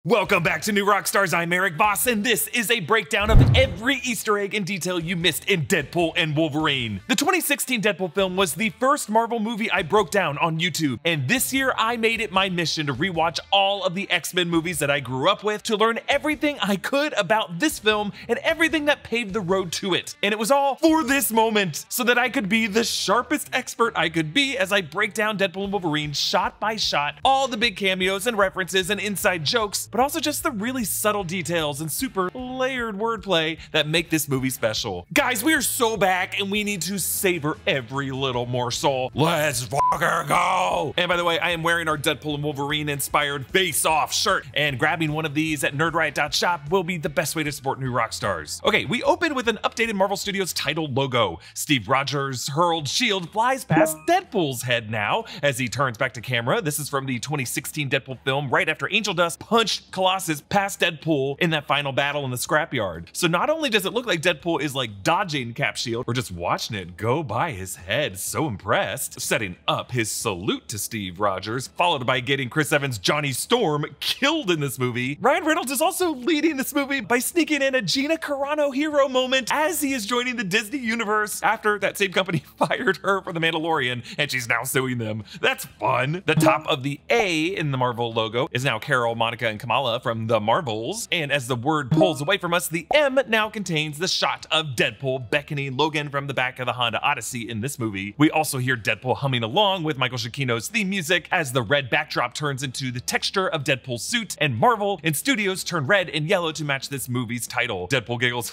Welcome back to New Rockstars. I'm Erik Voss, and this is a breakdown of every Easter egg and detail you missed in Deadpool and Wolverine. The 2016 Deadpool film was the first Marvel movie I broke down on YouTube, and this year I made it my mission to rewatch all of the X-Men movies that I grew up with to learn everything I could about this film and everything that paved the road to it. And it was all for this moment, so that I could be the sharpest expert I could be as I break down Deadpool and Wolverine shot by shot, all the big cameos and references and inside jokes, but also just the really subtle details and super layered wordplay that make this movie special. Guys, we are so back and we need to savor every little morsel. Let's fucking go! And by the way, I am wearing our Deadpool and Wolverine inspired face-off shirt, and grabbing one of these at nerdriot.shop will be the best way to support New Rockstars. Okay, we open with an updated Marvel Studios title logo. Steve Rogers' hurled shield flies past Deadpool's head now as he turns back to camera. This is from the 2016 Deadpool film right after Angel Dust punched Colossus past Deadpool in that final battle in the scrapyard. So not only does it look like Deadpool is like dodging Cap's shield, we're just watching it go by his head, so impressed, setting up his salute to Steve Rogers, followed by getting Chris Evans' Johnny Storm killed in this movie. Ryan Reynolds is also leading this movie by sneaking in a Gina Carano hero moment as he is joining the Disney universe after that same company fired her for The Mandalorian and she's now suing them. That's fun. The top of the A in the Marvel logo is now Carol, Monica, and Kamala from the Marvels, and as the word pulls away from us, the M now contains the shot of Deadpool beckoning Logan from the back of the Honda Odyssey in this movie. We also hear Deadpool humming along with Michael Giacchino's theme music as the red backdrop turns into the texture of Deadpool's suit, and Marvel and studios turn red and yellow to match this movie's title. Deadpool giggles,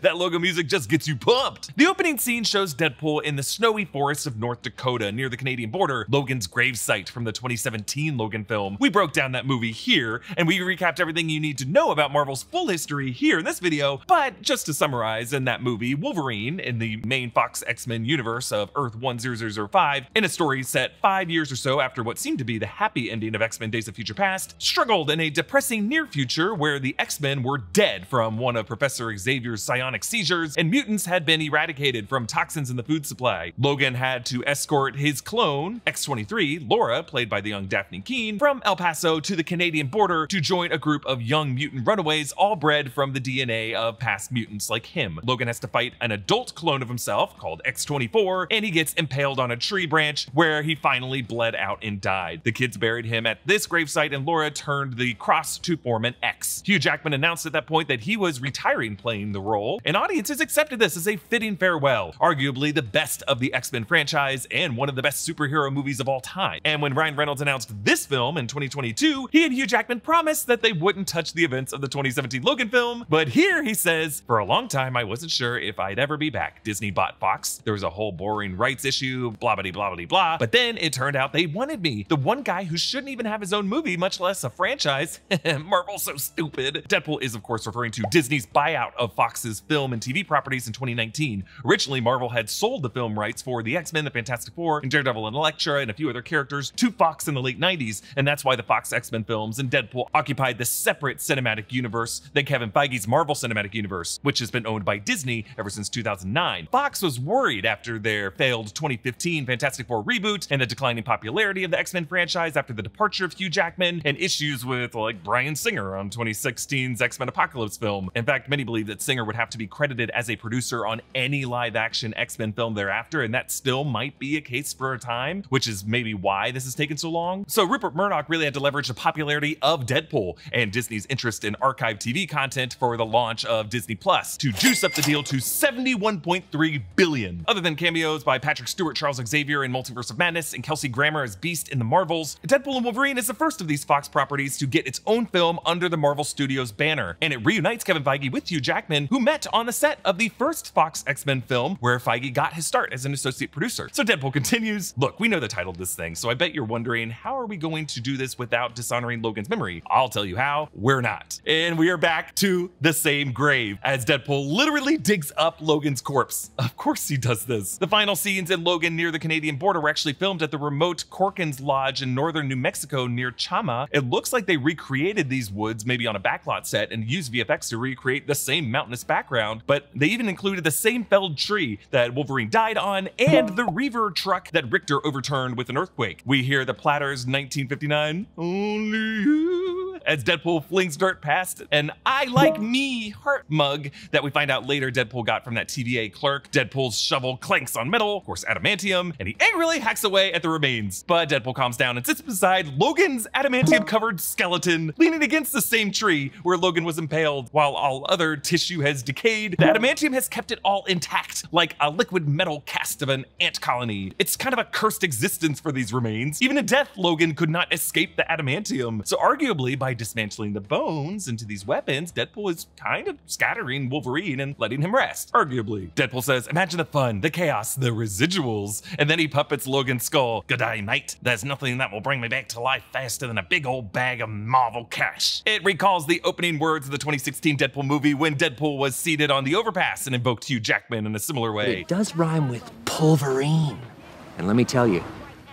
that logo music just gets you pumped. The opening scene shows Deadpool in the snowy forests of North Dakota near the Canadian border, Logan's grave site from the 2017 Logan film. We broke down that movie here, and we recapped everything you need to know about Marvel's full history here in this video, but just to summarize, in that movie, Wolverine, in the main Fox X-Men universe of Earth 10005, in a story set 5 years or so after what seemed to be the happy ending of X-Men Days of Future Past, struggled in a depressing near future where the X-Men were dead from one of Professor Xavier's psionic seizures, and mutants had been eradicated from toxins in the food supply. Logan had to escort his clone, X-23, Laura, played by the young Daphne Keane, from El Paso to the Canadian border to join a group of young mutant runaways all bred from the DNA of past mutants like him. Logan has to fight an adult clone of himself called X-24, and he gets impaled on a tree branch where he finally bled out and died. The kids buried him at this gravesite, and Laura turned the cross to form an X. Hugh Jackman announced at that point that he was retiring playing the role, and audiences accepted this as a fitting farewell, arguably the best of the X-Men franchise and one of the best superhero movies of all time. And when Ryan Reynolds announced this film in 2022, he and Hugh Jackman promised that they wouldn't touch the events of the 2017 Logan film, but here he says, for a long time I wasn't sure if I'd ever be back. Disney bought Fox, there was a whole boring rights issue, blah blah blah blah blah, but then it turned out they wanted me, the one guy who shouldn't even have his own movie, much less a franchise. Marvel's so stupid. Deadpool is of course referring to Disney's buyout of Fox's film and TV properties in 2019. Originally, Marvel had sold the film rights for the X-Men, the Fantastic Four, and Daredevil and Elektra, and a few other characters to Fox in the late 90s, and that's why the Fox X-Men films and Deadpool occupied the separate cinematic universe than Kevin Feige's Marvel Cinematic Universe, which has been owned by Disney ever since 2009. Fox was worried after their failed 2015 Fantastic Four reboot and the declining popularity of the X-Men franchise after the departure of Hugh Jackman and issues with like Bryan Singer on 2016's X-Men Apocalypse film. In fact, many believe that Singer would have to be credited as a producer on any live-action X-Men film thereafter, and that still might be a case for a time, which is maybe why this has taken so long. So Rupert Murdoch really had to leverage the popularity of Deadpool and Disney's interest in archive TV content for the launch of Disney Plus to juice up the deal to $71.3 billion. Other than cameos by Patrick Stewart, Charles Xavier in Multiverse of Madness, and Kelsey Grammer as Beast in the Marvels, Deadpool and Wolverine is the first of these Fox properties to get its own film under the Marvel Studios banner, and it reunites Kevin Feige with Hugh Jackman, who met on the set of the first Fox X-Men film where Feige got his start as an associate producer. So Deadpool continues. Look, we know the title of this thing, so I bet you're wondering, how are we going to do this without dishonoring Logan's memory? I'll tell you how. We're not. And we are back to the same grave as Deadpool literally digs up Logan's corpse. Of course he does this. The final scenes in Logan near the Canadian border were actually filmed at the remote Corkins Lodge in northern New Mexico near Chama. It looks like they recreated these woods maybe on a backlot set and used VFX to recreate the same mountainous background, but they even included the same felled tree that Wolverine died on and the Reaver truck that Richter overturned with an earthquake. We hear the Platters' 1959, Only You, as Deadpool flings dirt past an "I like me" heart mug that we find out later Deadpool got from that TVA clerk. Deadpool's shovel clanks on metal, of course adamantium, and he angrily hacks away at the remains. But Deadpool calms down and sits beside Logan's adamantium-covered skeleton, leaning against the same tree where Logan was impaled. While all other tissue has decayed, the adamantium has kept it all intact, like a liquid metal cast of an ant colony. It's kind of a cursed existence for these remains. Even in death, Logan could not escape the adamantium. So arguably, by dismantling the bones into these weapons, Deadpool is kind of scattering Wolverine and letting him rest. Arguably. Deadpool says, "Imagine the fun, the chaos, the residuals." And then he puppets Logan's skull. "Good day, mate. There's nothing that will bring me back to life faster than a big old bag of Marvel cash." It recalls the opening words of the 2016 Deadpool movie when Deadpool was seated on the overpass and invoked Hugh Jackman in a similar way. It does rhyme with pulverine. And let me tell you,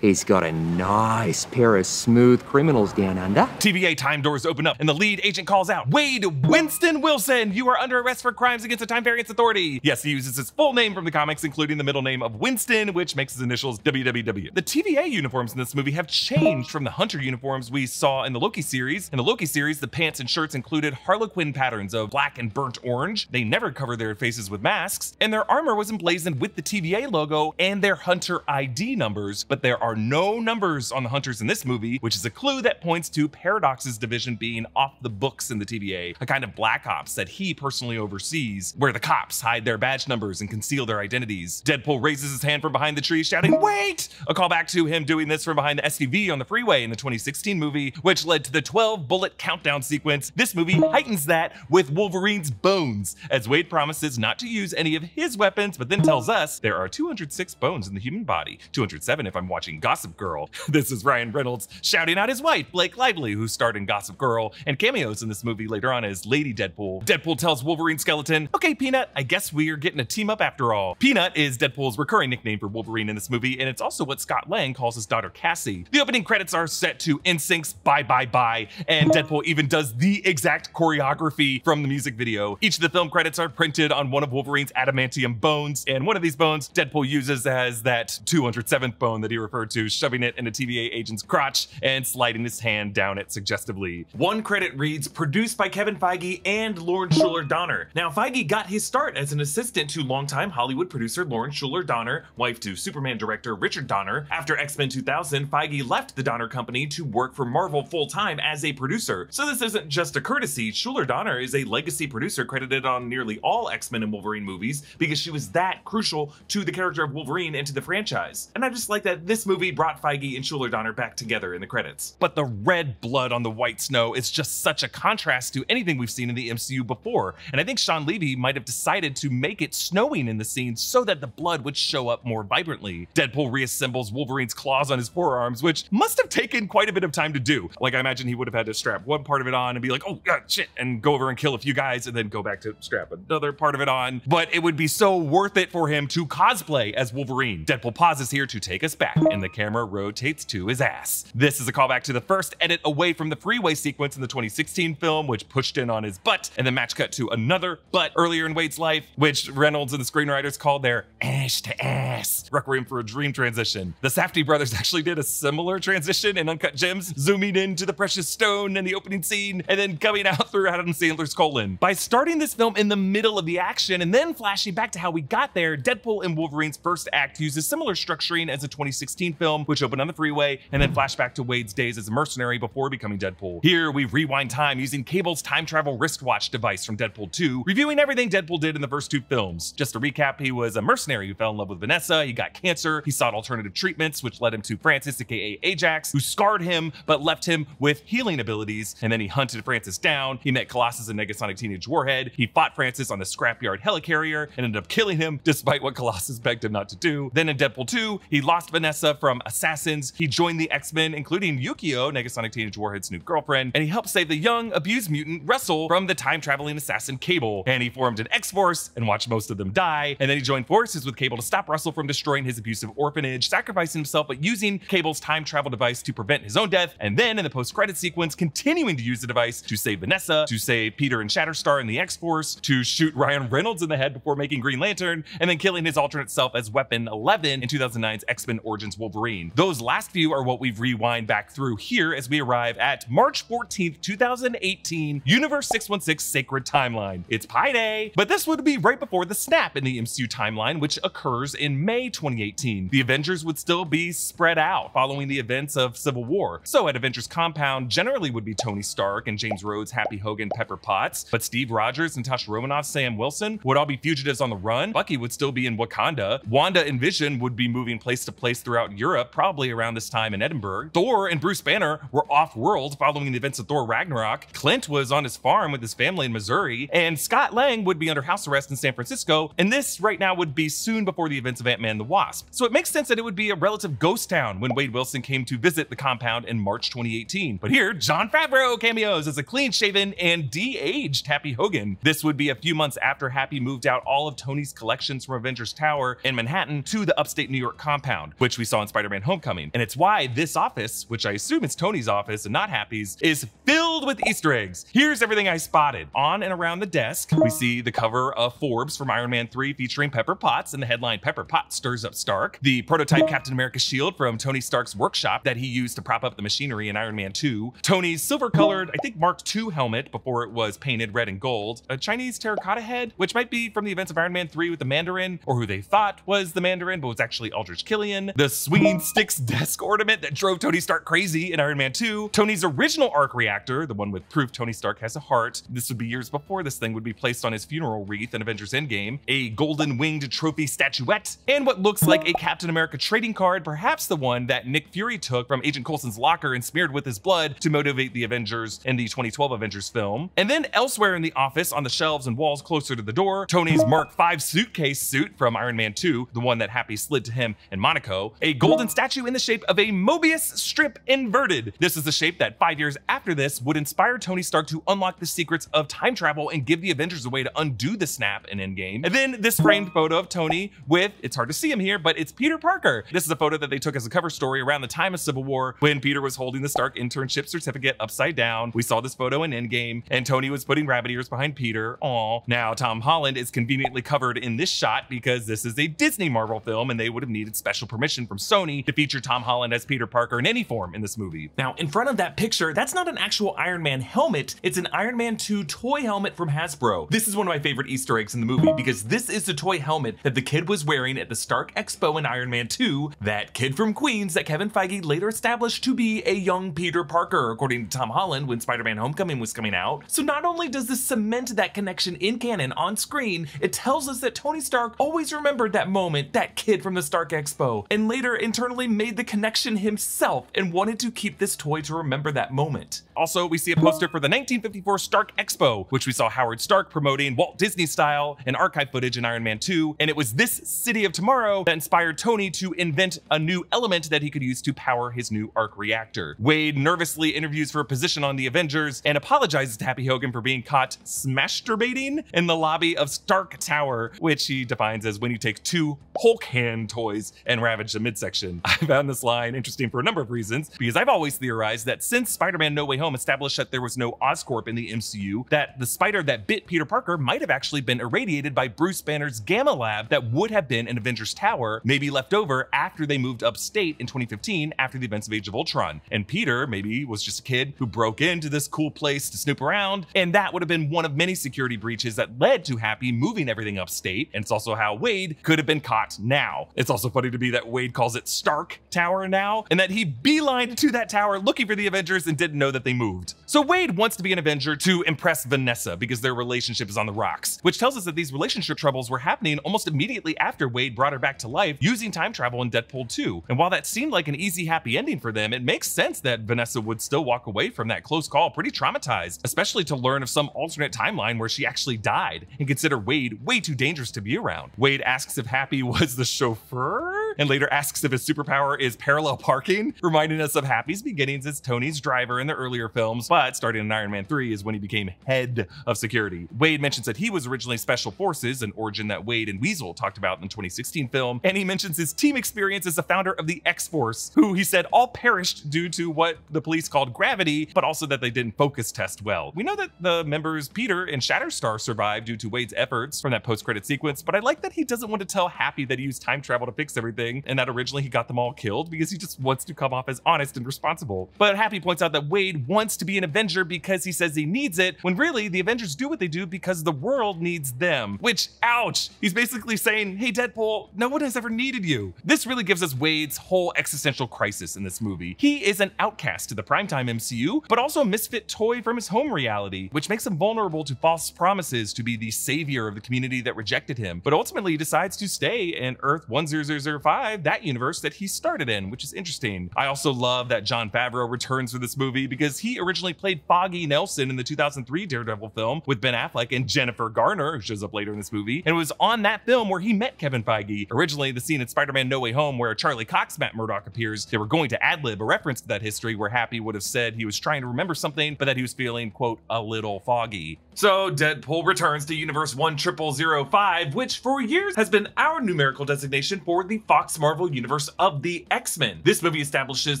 he's got a nice pair of smooth criminals down under. TVA time doors open up and the lead agent calls out, "Wade Winston Wilson, you are under arrest for crimes against the Time Variance Authority." Yes, he uses his full name from the comics, including the middle name of Winston, which makes his initials WWW. The TVA uniforms in this movie have changed from the Hunter uniforms we saw in the Loki series. In the Loki series, the pants and shirts included Harlequin patterns of black and burnt orange. They never covered their faces with masks, and their armor was emblazoned with the TVA logo and their Hunter ID numbers, but there are no numbers on the Hunters in this movie, which is a clue that points to Paradox's division being off the books in the TVA, a kind of black ops that he personally oversees, where the cops hide their badge numbers and conceal their identities. Deadpool raises his hand from behind the tree, shouting, "Wait!" A callback to him doing this from behind the SUV on the freeway in the 2016 movie, which led to the 12-bullet countdown sequence. This movie heightens that with Wolverine's bones, as Wade promises not to use any of his weapons, but then tells us there are 206 bones in the human body, 207 if I'm watching Gossip Girl. This is Ryan Reynolds shouting out his wife, Blake Lively, who starred in Gossip Girl and cameos in this movie later on as Lady Deadpool. Deadpool tells Wolverine skeleton, "Okay, Peanut, I guess we're getting a team up after all." Peanut is Deadpool's recurring nickname for Wolverine in this movie, and it's also what Scott Lang calls his daughter Cassie. The opening credits are set to NSYNC's Bye Bye Bye, and Deadpool even does the exact choreography from the music video. Each of the film credits are printed on one of Wolverine's adamantium bones, and one of these bones Deadpool uses as that 207th bone that he referred to, shoving it in a TVA agent's crotch and sliding his hand down it suggestively. One credit reads, "Produced by Kevin Feige and Lauren Schuler Donner." Now, Feige got his start as an assistant to longtime Hollywood producer Lauren Schuler Donner, wife to Superman director Richard Donner. After X-Men 2000, Feige left the Donner Company to work for Marvel full-time as a producer. So this isn't just a courtesy. Schuler Donner is a legacy producer credited on nearly all X-Men and Wolverine movies because she was that crucial to the character of Wolverine and to the franchise. And I just like that this movie brought Feige and Schuler Donner back together in the credits. But the red blood on the white snow is just such a contrast to anything we've seen in the MCU before, and I think Sean Levy might have decided to make it snowing in the scene so that the blood would show up more vibrantly. Deadpool reassembles Wolverine's claws on his forearms, which must have taken quite a bit of time to do. Like, I imagine he would have had to strap one part of it on and be like, "Oh god, shit," and go over and kill a few guys and then go back to strap another part of it on. But it would be so worth it for him to cosplay as Wolverine. Deadpool pauses here to take us back, and the camera rotates to his ass. This is a callback to the first edit away from the freeway sequence in the 2016 film, which pushed in on his butt, and then match cut to another butt earlier in Wade's life, which Reynolds and the screenwriters called their ass to ass Requiem for a Dream transition. The Safdie brothers actually did a similar transition in Uncut Gems, zooming into the precious stone in the opening scene, and then coming out through Adam Sandler's colon. By starting this film in the middle of the action and then flashing back to how we got there, Deadpool and Wolverine's first act uses similar structuring as the 2016 film, which opened on the freeway, and then flashback to Wade's days as a mercenary before becoming Deadpool. Here, we rewind time using Cable's time travel wristwatch device from Deadpool 2, reviewing everything Deadpool did in the first two films. Just to recap, he was a mercenary who fell in love with Vanessa, he got cancer, he sought alternative treatments, which led him to Francis, aka Ajax, who scarred him but left him with healing abilities, and then he hunted Francis down, he met Colossus and Negasonic Teenage Warhead, he fought Francis on the scrapyard helicarrier, and ended up killing him despite what Colossus begged him not to do. Then in Deadpool 2, he lost Vanessa from assassins, he joined the X-Men, including Yukio, Negasonic Teenage Warhead's new girlfriend, and he helped save the young, abused mutant Russell from the time-traveling assassin Cable, and he formed an X-Force and watched most of them die, and then he joined forces with Cable to stop Russell from destroying his abusive orphanage, sacrificing himself but using Cable's time travel device to prevent his own death, and then in the post-credit sequence, continuing to use the device to save Vanessa, to save Peter and Shatterstar in the X-Force, to shoot Ryan Reynolds in the head before making Green Lantern, and then killing his alternate self as Weapon 11 in 2009's X-Men Origins Wolverine Wolverine. Those last few are what we've rewind back through here as we arrive at March 14th, 2018, Universe 616 Sacred Timeline. It's Pi Day, but this would be right before the snap in the MCU timeline, which occurs in May 2018. The Avengers would still be spread out following the events of Civil War. So at Avengers Compound generally would be Tony Stark and James Rhodes, Happy Hogan, Pepper Potts, but Steve Rogers, Natasha Romanoff, Sam Wilson would all be fugitives on the run. Bucky would still be in Wakanda. Wanda and Vision would be moving place to place throughout Europe, probably around this time in Edinburgh. Thor and Bruce Banner were off-world following the events of Thor Ragnarok. Clint was on his farm with his family in Missouri, and Scott Lang would be under house arrest in San Francisco, and this right now would be soon before the events of Ant-Man and the Wasp. So it makes sense that it would be a relative ghost town when Wade Wilson came to visit the compound in March 2018. But here, Jon Favreau cameos as a clean-shaven and de-aged Happy Hogan. This would be a few months after Happy moved out all of Tony's collections from Avengers Tower in Manhattan to the upstate New York compound, which we saw in Spider-Man Homecoming. And it's why this office, which I assume is Tony's office and not Happy's, is filled with Easter eggs. Here's everything I spotted. On and around the desk, we see the cover of Forbes from Iron Man 3 featuring Pepper Potts and the headline "Pepper Potts Stirs Up Stark," the prototype Captain America shield from Tony Stark's workshop that he used to prop up the machinery in Iron Man 2, Tony's silver-colored, I think Mark II helmet before it was painted red and gold, a Chinese terracotta head, which might be from the events of Iron Man 3 with the Mandarin, or who they thought was the Mandarin, but was actually Aldrich Killian, the swinging sticks desk ornament that drove Tony Stark crazy in Iron Man 2, Tony's original arc reactor, the one with proof Tony Stark has a heart. This would be years before this thing would be placed on his funeral wreath in Avengers Endgame, a golden winged trophy statuette, and what looks like a Captain America trading card, perhaps the one that Nick Fury took from Agent Coulson's locker and smeared with his blood to motivate the Avengers in the 2012 Avengers film. And then elsewhere in the office, on the shelves and walls closer to the door, Tony's Mark V suitcase suit from Iron Man 2, the one that Happy slid to him in Monaco, a golden statue in the shape of a Mobius strip inverted. This is the shape that 5 years after this would inspire Tony Stark to unlock the secrets of time travel and give the Avengers a way to undo the snap in Endgame. And then this framed photo of Tony with, it's hard to see him here, but it's Peter Parker. This is a photo that they took as a cover story around the time of Civil War when Peter was holding the Stark internship certificate upside down. We saw this photo in Endgame, and Tony was putting rabbit ears behind Peter. Aww. Now Tom Holland is conveniently covered in this shot because this is a Disney Marvel film and they would have needed special permission from Sony to feature Tom Holland as Peter Parker in any form in this movie. Now, in front of that picture, that's not an actual Iron Man helmet, it's an Iron Man 2 toy helmet from Hasbro. This is one of my favorite Easter eggs in the movie because this is the toy helmet that the kid was wearing at the Stark Expo in Iron Man 2, that kid from Queens that Kevin Feige later established to be a young Peter Parker, according to Tom Holland when Spider-Man Homecoming was coming out. So not only does this cement that connection in canon on screen, it tells us that Tony Stark always remembered that moment, that kid from the Stark Expo, and later internally made the connection himself and wanted to keep this toy to remember that moment. Also, we see a poster for the 1954 Stark Expo, which we saw Howard Stark promoting Walt Disney style and archive footage in Iron Man 2, and it was this City of Tomorrow that inspired Tony to invent a new element that he could use to power his new arc reactor. Wade nervously interviews for a position on the Avengers and apologizes to Happy Hogan for being caught smasturbating in the lobby of Stark Tower, which he defines as when you take two Hulk hand toys and ravage the midsection. I found this line interesting for a number of reasons, because I've always theorized that since Spider-Man No Way Home established that there was no Oscorp in the MCU, that the spider that bit Peter Parker might have actually been irradiated by Bruce Banner's Gamma Lab that would have been in Avengers Tower, maybe left over after they moved upstate in 2015 after the events of Age of Ultron. And Peter maybe was just a kid who broke into this cool place to snoop around, and that would have been one of many security breaches that led to Happy moving everything upstate. And it's also how Wade could have been caught now. It's also funny to me that Wade calls it Stark Tower now, and that he beelined to that tower looking for the Avengers and didn't know that they moved. So Wade wants to be an Avenger to impress Vanessa because their relationship is on the rocks, which tells us that these relationship troubles were happening almost immediately after Wade brought her back to life using time travel in Deadpool 2. And while that seemed like an easy, happy ending for them, it makes sense that Vanessa would still walk away from that close call pretty traumatized, especially to learn of some alternate timeline where she actually died and consider Wade way too dangerous to be around. Wade asks if Happy was the chauffeur and later asks if his superpower is parallel parking, reminding us of Happy's beginnings as Tony's driver in the earlier films, but starting in Iron Man 3 is when he became head of security. Wade mentions that he was originally Special Forces, an origin that Wade and Weasel talked about in the 2016 film, and he mentions his team experience as the founder of the X-Force, who he said all perished due to what the police called gravity, but also that they didn't focus test well. We know that the members Peter and Shatterstar survived due to Wade's efforts from that post-credit sequence, but I like that he doesn't want to tell Happy that he used time travel to fix everything thing, and that originally he got them all killed because he just wants to come off as honest and responsible. But Happy points out that Wade wants to be an Avenger because he says he needs it, when really the Avengers do what they do because the world needs them. Which, ouch! He's basically saying, hey Deadpool, no one has ever needed you. This really gives us Wade's whole existential crisis in this movie. He is an outcast to the primetime MCU, but also a misfit toy from his home reality, which makes him vulnerable to false promises to be the savior of the community that rejected him, but ultimately he decides to stay in Earth 10005, that universe that he started in, which is interesting. I also love that Jon Favreau returns for this movie because he originally played Foggy Nelson in the 2003 Daredevil film with Ben Affleck and Jennifer Garner, who shows up later in this movie, and it was on that film where he met Kevin Feige. Originally, the scene in Spider-Man No Way Home where Charlie Cox Matt Murdock appears, they were going to ad-lib a reference to that history where Happy would have said he was trying to remember something, but that he was feeling, quote, a little foggy. So Deadpool returns to Universe 10005, which for years has been our numerical designation for the Fox Marvel universe of the X-Men. This movie establishes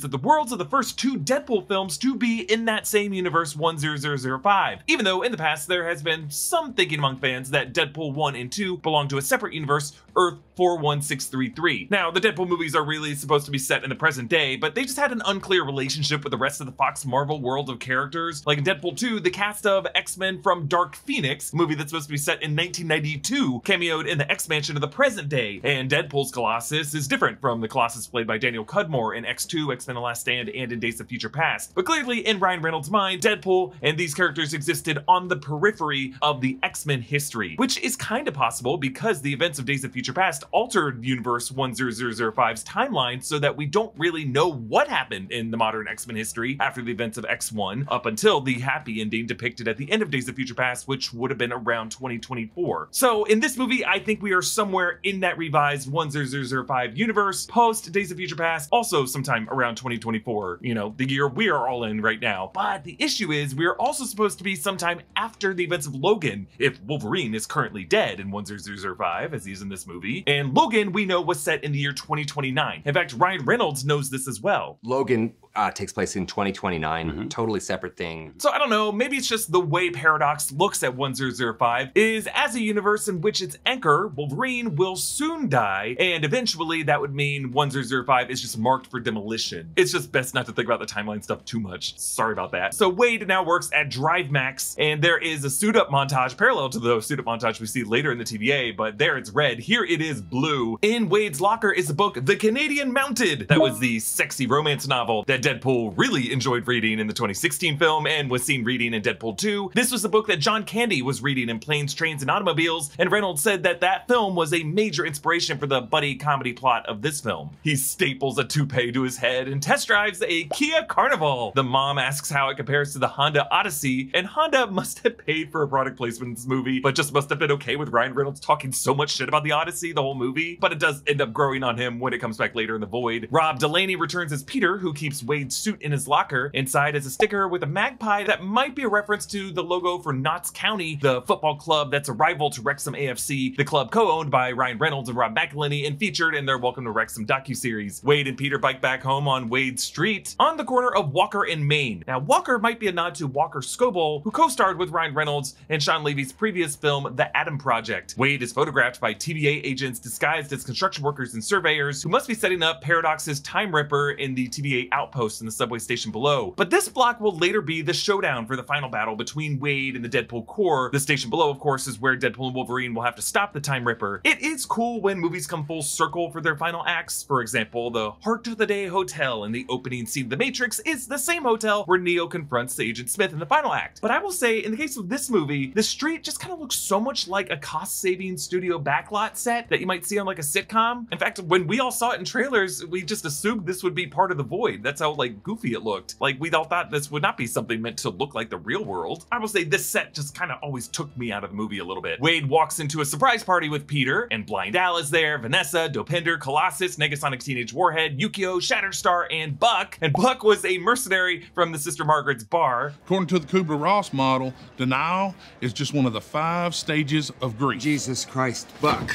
that the worlds of the first two Deadpool films to be in that same universe 10005, even though in the past there has been some thinking among fans that Deadpool 1 and 2 belong to a separate universe, Earth 41633. Now, the Deadpool movies are really supposed to be set in the present day, but they just had an unclear relationship with the rest of the Fox Marvel world of characters. Like in Deadpool 2, the cast of X-Men from Dark Phoenix, a movie that's supposed to be set in 1992, cameoed in the X-Mansion of the present day, and Deadpool's Colossus is different from the Colossus played by Daniel Cudmore in X2, X-Men The Last Stand, and in Days of Future Past. But clearly, in Ryan Reynolds' mind, Deadpool and these characters existed on the periphery of the X-Men history, which is kind of possible because the events of Days of Future Past altered Universe 10005's timeline so that we don't really know what happened in the modern X-Men history after the events of X1 up until the happy ending depicted at the end of Days of Future Past, which would have been around 2024. So in this movie, I think we are somewhere in that revised 10005 universe, post Days of Future Past, also sometime around 2024, you know, the year we are all in right now. But the issue is we are also supposed to be sometime after the events of Logan, if Wolverine is currently dead in 10005 as he's in this movie. And Logan, we know, was set in the year 2029. In fact, Ryan Reynolds knows this as well. Logan takes place in 2029, totally separate thing. So I don't know, maybe it's just the way Paradox looks at 10005 is as a universe in which its anchor, Wolverine, will soon die, and eventually that would mean 1005 is just marked for demolition. It's just best not to think about the timeline stuff too much. Sorry about that. So Wade now works at Drive Max, and there is a suit up montage parallel to the suit up montage we see later in the TVA, but there it's red, here it is blue. In Wade's locker is the book The Canadian Mounted. That was the sexy romance novel that Deadpool really enjoyed reading in the 2016 film and was seen reading in Deadpool 2. This was the book that John Candy was reading in Planes, Trains, and Automobiles, and Reynolds said that that film was a major inspiration for the buddy comedy plot of this film. He staples a toupee to his head and test drives a Kia Carnival. The mom asks how it compares to the Honda Odyssey, and Honda must have paid for a product placement in this movie, but just must have been okay with Ryan Reynolds talking so much shit about the Odyssey the whole movie, but it does end up growing on him when it comes back later in The Void. Rob Delaney returns as Peter, who keeps Wade's suit in his locker. Inside is a sticker with a magpie that might be a reference to the logo for Notts County, the football club that's a rival to Wrexham AFC, the club co-owned by Ryan Reynolds and Rob McElhenney and featured in their Welcome to Wrexham docuseries. Wade and Peter bike back home on Wade Street on the corner of Walker and Main. Now, Walker might be a nod to Walker Scobell, who co-starred with Ryan Reynolds and Sean Levy's previous film, The Atom Project. Wade is photographed by TVA agents disguised as construction workers and surveyors who must be setting up Paradox's Time Ripper in the TVA outpost in the subway station below. But this block will later be the showdown for the final battle between Wade and the Deadpool Corps. The station below, of course, is where Deadpool and Wolverine will have to stop the Time Ripper. It is cool when movies come full circle for their final acts. For example, the Heart of the Day Hotel in the opening scene of The Matrix is the same hotel where Neo confronts Agent Smith in the final act. But I will say, in the case of this movie, the street just kind of looks so much like a cost-saving studio backlot set that you might see on like a sitcom. In fact, when we all saw it in trailers, we just assumed this would be part of The Void. That's how like goofy it looked. Like we all thought this would not be something meant to look like the real world. I will say this set just kind of always took me out of the movie a little bit. Wade walks into a surprise party with Peter, and Blind Al is there, Vanessa, Dopinder, Colossus, Negasonic Teenage Warhead, Yukio, Shatterstar, and Buck. And Buck was a mercenary from the Sister Margaret's bar. According to the Kubler-Ross model, denial is just one of the 5 stages of grief. Jesus Christ, Buck.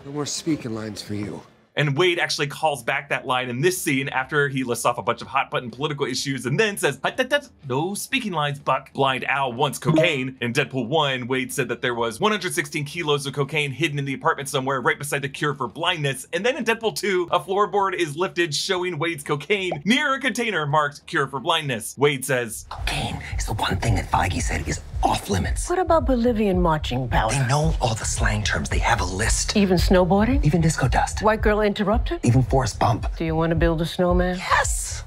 No more speaking lines for you. And Wade actually calls back that line in this scene after he lists off a bunch of hot button political issues and then says, "No speaking lines, Buck. Blind Al wants cocaine." In Deadpool 1, Wade said that there was 116 kilos of cocaine hidden in the apartment somewhere right beside the cure for blindness. And then in Deadpool 2, a floorboard is lifted showing Wade's cocaine near a container marked cure for blindness. Wade says, Cocaine is the one thing that Feige said is off limits. What about Bolivian marching powder? They know all the slang terms. They have a list. Even snowboarding? Even disco dust. White girl interrupted? Even force bump. Do you want to build a snowman? Yes!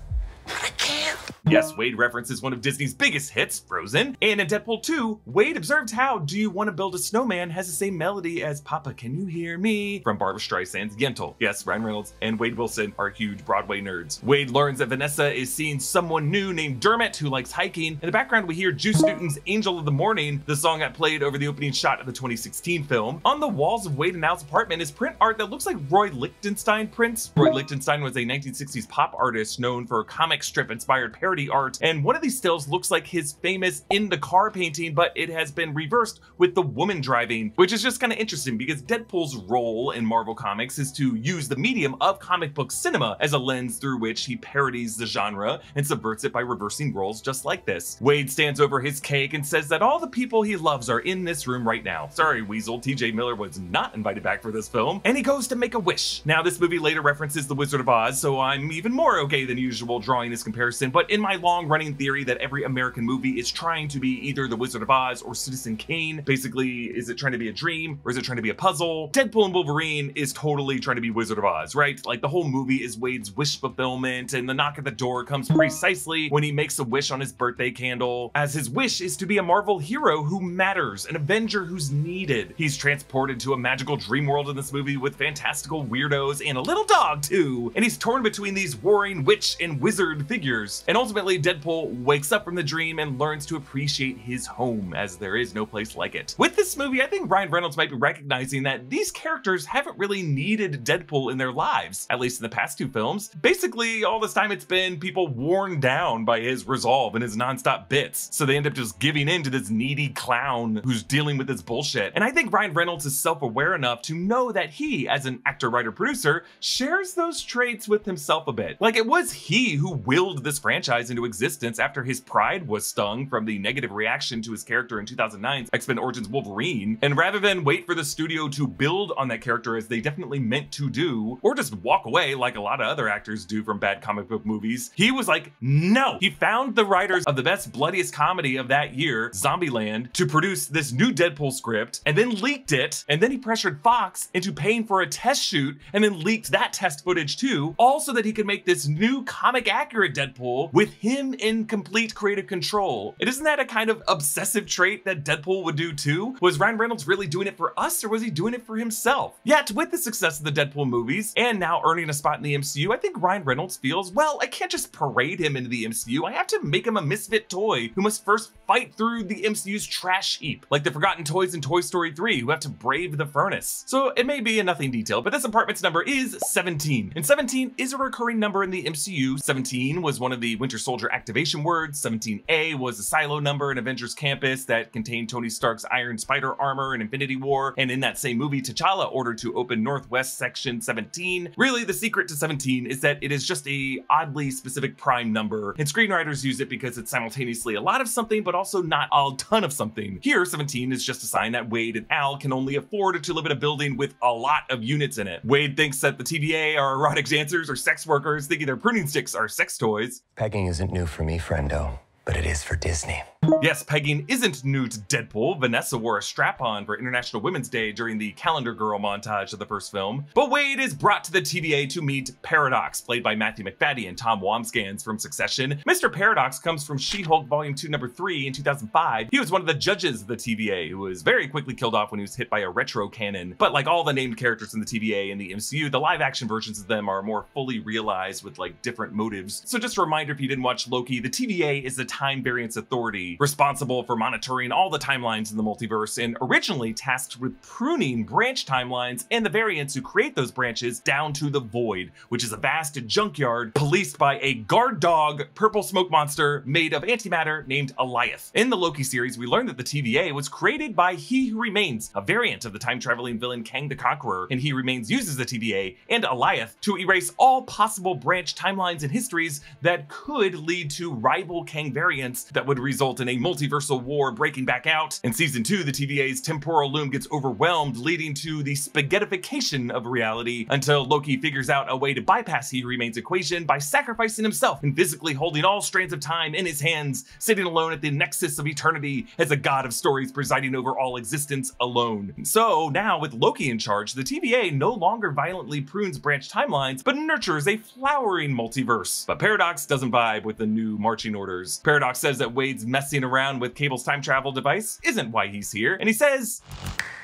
But I can't. Yes, Wade references one of Disney's biggest hits, Frozen. And in Deadpool 2, Wade observed how "Do You Want to Build a Snowman" has the same melody as "Papa, Can You Hear Me" from Barbra Streisand's Yentl. Yes, Ryan Reynolds and Wade Wilson are huge Broadway nerds. Wade learns that Vanessa is seeing someone new named Dermot who likes hiking. In the background, we hear Juice Newton's "Angel of the Morning," the song that played over the opening shot of the 2016 film. On the walls of Wade and Al's apartment is print art that looks like Roy Lichtenstein prints. Roy Lichtenstein was a 1960s pop artist known for comic strip-inspired parody art, and one of these stills looks like his famous "In the Car" painting, but it has been reversed with the woman driving, which is just kind of interesting because Deadpool's role in Marvel Comics is to use the medium of comic book cinema as a lens through which he parodies the genre and subverts it by reversing roles just like this. Wade stands over his cake and says that all the people he loves are in this room right now. Sorry, Weasel, TJ Miller was not invited back for this film. And he goes to make a wish. Now, this movie later references The Wizard of Oz, so I'm even more okay than usual drawing this comparison, but in my long-running theory that every American movie is trying to be either The Wizard of Oz or Citizen Kane. Basically, is it trying to be a dream or is it trying to be a puzzle? Deadpool and Wolverine is totally trying to be Wizard of Oz, right? Like, the whole movie is Wade's wish fulfillment, and the knock at the door comes precisely when he makes a wish on his birthday candle, as his wish is to be a Marvel hero who matters, an Avenger who's needed. He's transported to a magical dream world in this movie with fantastical weirdos and a little dog too, and he's torn between these warring witch and wizard figures. And ultimately, Deadpool wakes up from the dream and learns to appreciate his home, as there is no place like it. With this movie, I think Ryan Reynolds might be recognizing that these characters haven't really needed Deadpool in their lives, at least in the past two films. Basically, all this time it's been people worn down by his resolve and his nonstop bits, so they end up just giving in to this needy clown who's dealing with this bullshit. And I think Ryan Reynolds is self-aware enough to know that he, as an actor, writer, producer, shares those traits with himself a bit. Like, it was he who willed this franchise into existence after his pride was stung from the negative reaction to his character in 2009's X-Men Origins Wolverine. And rather than wait for the studio to build on that character as they definitely meant to do, or just walk away like a lot of other actors do from bad comic book movies, he was like, no! He found the writers of the best, bloodiest comedy of that year, Zombieland, to produce this new Deadpool script, and then leaked it, and then he pressured Fox into paying for a test shoot, and then leaked that test footage too, all so that he could make this new comic-accurate Deadpool with him in complete creative control. And isn't that a kind of obsessive trait that Deadpool would do too? Was Ryan Reynolds really doing it for us, or was he doing it for himself? Yet, with the success of the Deadpool movies, and now earning a spot in the MCU, I think Ryan Reynolds feels, well, I can't just parade him into the MCU, I have to make him a misfit toy who must first fight through the MCU's trash heap, like the forgotten toys in Toy Story 3 who have to brave the furnace. So it may be a nothing detail, but this apartment's number is 17. And 17 is a recurring number in the MCU. 17 was one of the Winter Soldier activation words. 17A was a silo number in Avengers Campus that contained Tony Stark's Iron Spider armor in Infinity War. And in that same movie, T'Challa ordered to open Northwest Section 17. Really, the secret to 17 is that it is just a oddly specific prime number, and screenwriters use it because it's simultaneously a lot of something, but also not a ton of something. Here, 17 is just a sign that Wade and Al can only afford to live in a building with a lot of units in it. Wade thinks that the TVA are erotic dancers or sex workers, thinking their pruning sticks are sex toys. Pegging isn't new for me, friendo, but it is for Disney. Yes, pegging isn't new to Deadpool. Vanessa wore a strap-on for International Women's Day during the Calendar Girl montage of the first film. But Wade is brought to the TVA to meet Paradox, played by Matthew McFadden and Tom Wambsgans from Succession. Mr. Paradox comes from She-Hulk Volume 2, Number 3 in 2005. He was one of the judges of the TVA, who was very quickly killed off when he was hit by a retro cannon. But like all the named characters in the TVA and the MCU, the live-action versions of them are more fully realized with like different motives. So just a reminder, if you didn't watch Loki, the TVA is the Time Variance Authority, responsible for monitoring all the timelines in the multiverse and originally tasked with pruning branch timelines and the variants who create those branches down to the Void, which is a vast junkyard policed by a guard dog purple smoke monster made of antimatter named Eliath. In the Loki series, we learned that the TVA was created by He Who Remains, a variant of the time-traveling villain Kang the Conqueror, and He Who Remains uses the TVA and Eliath to erase all possible branch timelines and histories that could lead to rival Kang variants that would result in a multiversal war breaking back out. In season 2, the TVA's temporal loom gets overwhelmed, leading to the spaghettification of reality until Loki figures out a way to bypass He Who Remains equation by sacrificing himself and physically holding all strands of time in his hands, sitting alone at the nexus of eternity as a god of stories presiding over all existence alone. So now with Loki in charge, the TVA no longer violently prunes branch timelines, but nurtures a flowering multiverse. But Paradox doesn't vibe with the new marching orders. Paradox says that Wade's messing around with Cable's time travel device isn't why he's here, and he says,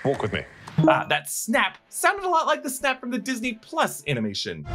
"Walk with me." That snap sounded a lot like the snap from the Disney Plus animation.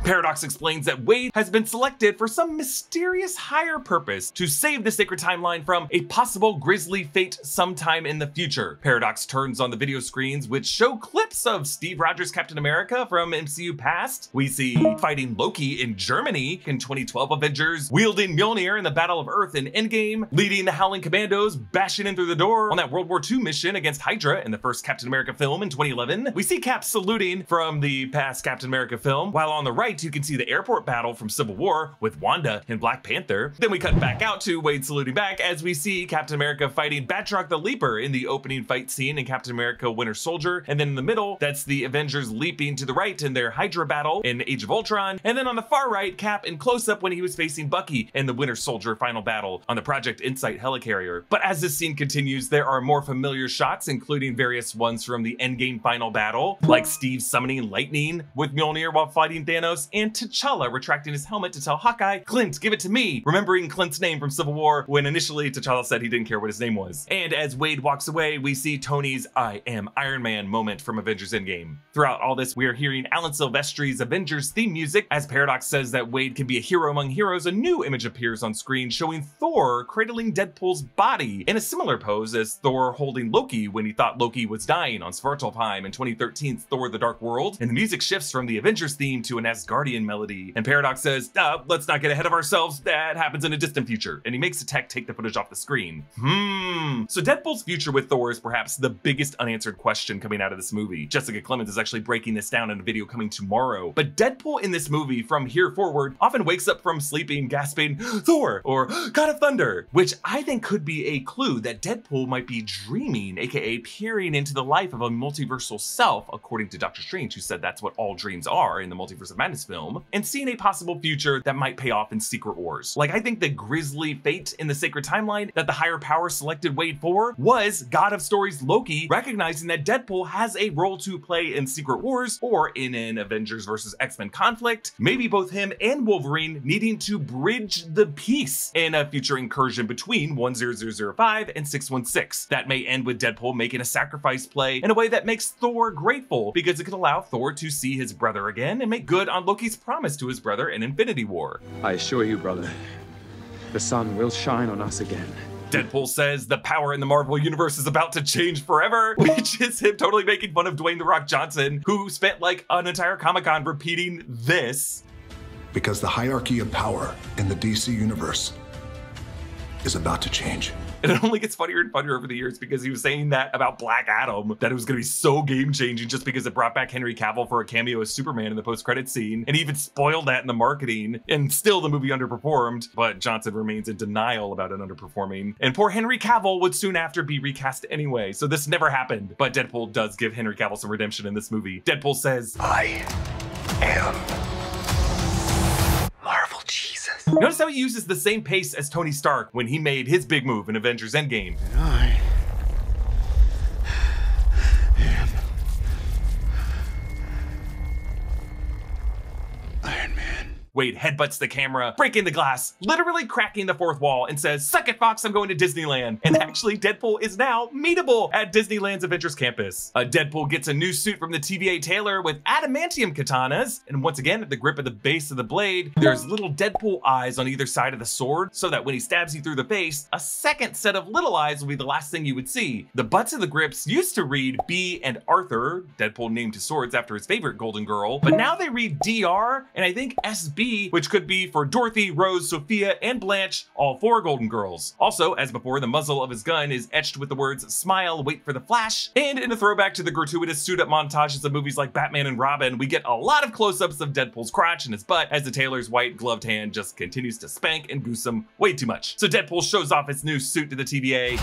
Paradox explains that Wade has been selected for some mysterious higher purpose to save the sacred timeline from a possible grisly fate sometime in the future. Paradox turns on the video screens, which show clips of Steve Rogers' Captain America from MCU past. We see fighting Loki in Germany in 2012 Avengers, wielding Mjolnir in the Battle of Earth in Endgame, leading the Howling Commandos, bashing in through the door on that World War II mission against Hydra in the first Captain America film in 2011. We see Cap saluting from the past Captain America film, while on the right you can see the airport battle from Civil War with Wanda and Black Panther. Then we cut back out to Wade saluting back as we see Captain America fighting Batroc the Leaper in the opening fight scene in Captain America Winter Soldier. And then in the middle, that's the Avengers leaping to the right in their Hydra battle in Age of Ultron. And then on the far right, Cap in close-up when he was facing Bucky in the Winter Soldier final battle on the Project Insight helicarrier. But as this scene continues, there are more familiar shots, including various ones from the Endgame final battle, like Steve summoning lightning with Mjolnir while fighting Thanos, and T'Challa retracting his helmet to tell Hawkeye, "Clint, give it to me," remembering Clint's name from Civil War when initially T'Challa said he didn't care what his name was. And as Wade walks away, we see Tony's "I am Iron Man" moment from Avengers Endgame. Throughout all this, we are hearing Alan Silvestri's Avengers theme music. As Paradox says that Wade can be a hero among heroes, a new image appears on screen showing Thor cradling Deadpool's body in a similar pose as Thor holding Loki when he thought Loki was dying on Svartalfheim in 2013's Thor: The Dark World. And the music shifts from the Avengers theme to an Asgardian melody. And Paradox says, let's not get ahead of ourselves. That happens in a distant future. And he makes the tech take the footage off the screen. So Deadpool's future with Thor is perhaps the biggest unanswered question coming out of this movie. Jessica Clemens is actually breaking this down in a video coming tomorrow. But Deadpool in this movie from here forward often wakes up from sleeping gasping, "Thor," or "God of Thunder," which I think could be a clue that Deadpool might be dreaming, aka peering into the life of a multiversal self, according to Doctor Strange, who said that's what all dreams are in the Multiverse of Madness film, and seeing a possible future that might pay off in Secret Wars. Like, I think the grisly fate in the sacred timeline that the higher power selected Wade for was God of Stories Loki recognizing that Deadpool has a role to play in Secret Wars or in an Avengers versus X-Men conflict, maybe both him and Wolverine needing to bridge the peace in a future incursion between 10005 and 616. That may end with Deadpool making a sacrifice play in a way that makes Thor grateful because it could allow Thor to see his brother again and make good on Loki's promise to his brother in Infinity War. "I assure you, brother, the sun will shine on us again." Deadpool says the power in the Marvel Universe is about to change forever, which is him totally making fun of Dwayne "The Rock" Johnson, who spent like an entire Comic-Con repeating this. Because the hierarchy of power in the DC Universe is about to change. And it only gets funnier and funnier over the years because he was saying that about Black Adam, that it was going to be so game-changing just because it brought back Henry Cavill for a cameo as Superman in the post-credit scene, and he even spoiled that in the marketing, and still the movie underperformed, but Johnson remains in denial about it underperforming. And poor Henry Cavill would soon after be recast anyway, so this never happened. But Deadpool does give Henry Cavill some redemption in this movie. Deadpool says, I am Marvel Jesus. Notice how he uses the same pace as Tony Stark when he made his big move in Avengers Endgame. I am Iron Man. Wade headbutts the camera, breaking the glass, literally cracking the fourth wall, and says, "Suck it, Fox, I'm going to Disneyland." And actually, Deadpool is now meetable at Disneyland's Adventures Campus. Deadpool gets a new suit from the TVA tailor with adamantium katanas, and once again, at the grip of the base of the blade, there's little Deadpool eyes on either side of the sword, so that when he stabs you through the face, a second set of little eyes will be the last thing you would see. The butts of the grips used to read B and Arthur, Deadpool named his swords after his favorite Golden Girl, but now they read DR and I think SB, which could be for Dorothy, Rose, Sophia, and Blanche, all 4 Golden Girls. Also, as before, the muzzle of his gun is etched with the words "Smile, wait for the flash," and in a throwback to the gratuitous suit-up montages of movies like Batman and Robin, we get a lot of close-ups of Deadpool's crotch and his butt as the tailor's white gloved hand just continues to spank and goose him way too much. So Deadpool shows off his new suit to the TVA.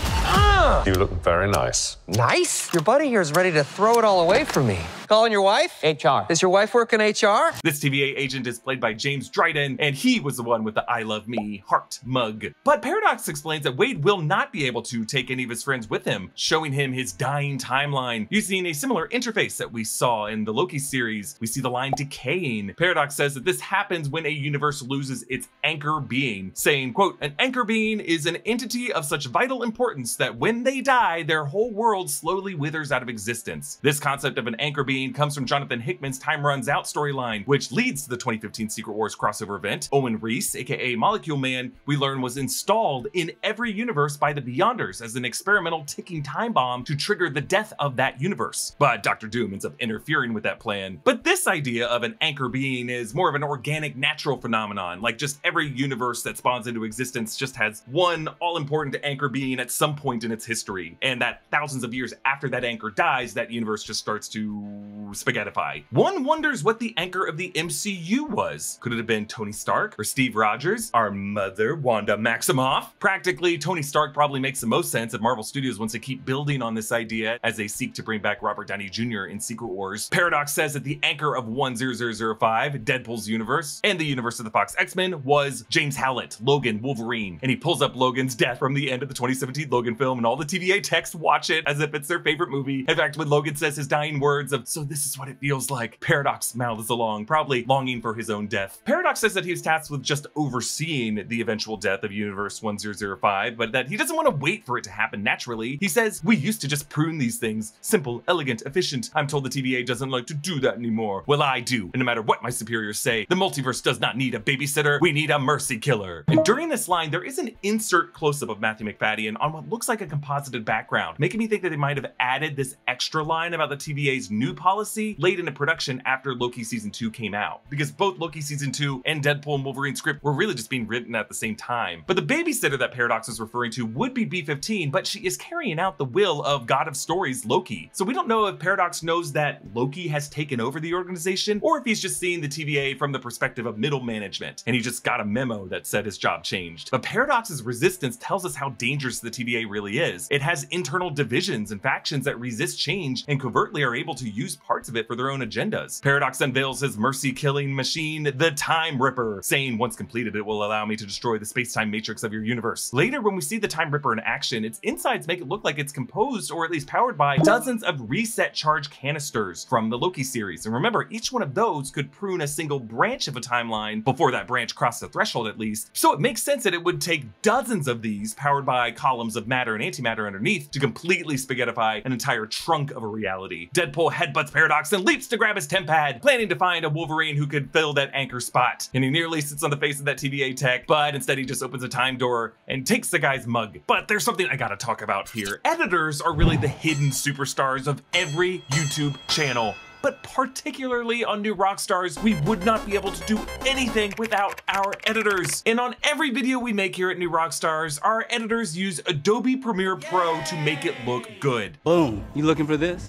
You look very nice. Nice? Your buddy here is ready to throw it all away from me. Calling your wife? HR. Does your wife work in HR? This TVA agent is played by James Dryden, and he was the one with the "I love me" heart mug. But Paradox explains that Wade will not be able to take any of his friends with him, showing him his dying timeline. Using a similar interface that we saw in the Loki series, we see the line "decaying." Paradox says that this happens when a universe loses its anchor being, saying, quote, "An anchor being is an entity of such vital importance that when they die, their whole world slowly withers out of existence." This concept of an anchor being comes from Jonathan Hickman's Time Runs Out storyline, which leads to the 2015 Secret Wars crossover event. Owen Reese, aka Molecule Man, we learn was installed in every universe by the Beyonders as an experimental ticking time bomb to trigger the death of that universe. But Dr. Doom ends up interfering with that plan. But this idea of an anchor being is more of an organic, natural phenomenon, like just every universe that spawns into existence just has one all-important anchor being at some point in its history, and that thousands of years after that anchor dies, that universe just starts to spaghettify. One wonders what the anchor of the MCU was. Could it have been Tony Stark or Steve Rogers? Our mother, Wanda Maximoff? Practically, Tony Stark probably makes the most sense if Marvel Studios wants to keep building on this idea as they seek to bring back Robert Downey Jr. in Secret Wars. Paradox says that the anchor of 10005, Deadpool's universe, and the universe of the Fox X-Men was James Howlett, Logan, Wolverine, and he pulls up Logan's death from the end of the 2017 Logan film, and all the TVA techs watch it as if it's their favorite movie. In fact, when Logan says his dying words of, "So this is what it feels like," Paradox mouths along, probably longing for his own death. Paradox says that he was tasked with just overseeing the eventual death of Universe 1005, but that he doesn't want to wait for it to happen naturally. He says, "We used to just prune these things. Simple, elegant, efficient. I'm told the TVA doesn't like to do that anymore. Well, I do, and no matter what my superiors say, the multiverse does not need a babysitter. We need a mercy killer." And during this line, there is an insert close-up of Matthew McFadden on what looks like a composited background, making me think that they might have added this extra line about the TVA's new policy late into production after Loki Season 2 came out, because both Loki Season 2 and Deadpool and Wolverine script were really just being written at the same time. But the babysitter that Paradox is referring to would be B-15, but she is carrying out the will of God of Stories, Loki. So we don't know if Paradox knows that Loki has taken over the organization, or if he's just seeing the TVA from the perspective of middle management, and he just got a memo that said his job changed. But Paradox's resistance tells us how dangerous the TVA really is. It has internal divisions and factions that resist change and covertly are able to use parts of it for their own agendas. Paradox unveils his mercy-killing machine, the Time Ripper, saying once completed it will allow me to destroy the space-time matrix of your universe. Later, when we see the Time Ripper in action, its insides make it look like it's composed, or at least powered by, dozens of reset charge canisters from the Loki series. And remember, each one of those could prune a single branch of a timeline before that branch crossed the threshold at least. So it makes sense that it would take dozens of these, powered by columns of matter and antimatter underneath, to completely spaghettify an entire trunk of a reality. Deadpool headbutts Paradox and leaps to grab his temp pad, planning to find a Wolverine who could fill that anchor spot. And he nearly sits on the face of that TVA tech, but instead he just opens a time door and takes the guy's mug. But there's something I gotta talk about here. Editors are really the hidden superstars of every YouTube channel. But particularly on New Rockstars, we would not be able to do anything without our editors. And on every video we make here at New Rockstars, our editors use Adobe Premiere Pro to make it look good. Boom, you looking for this?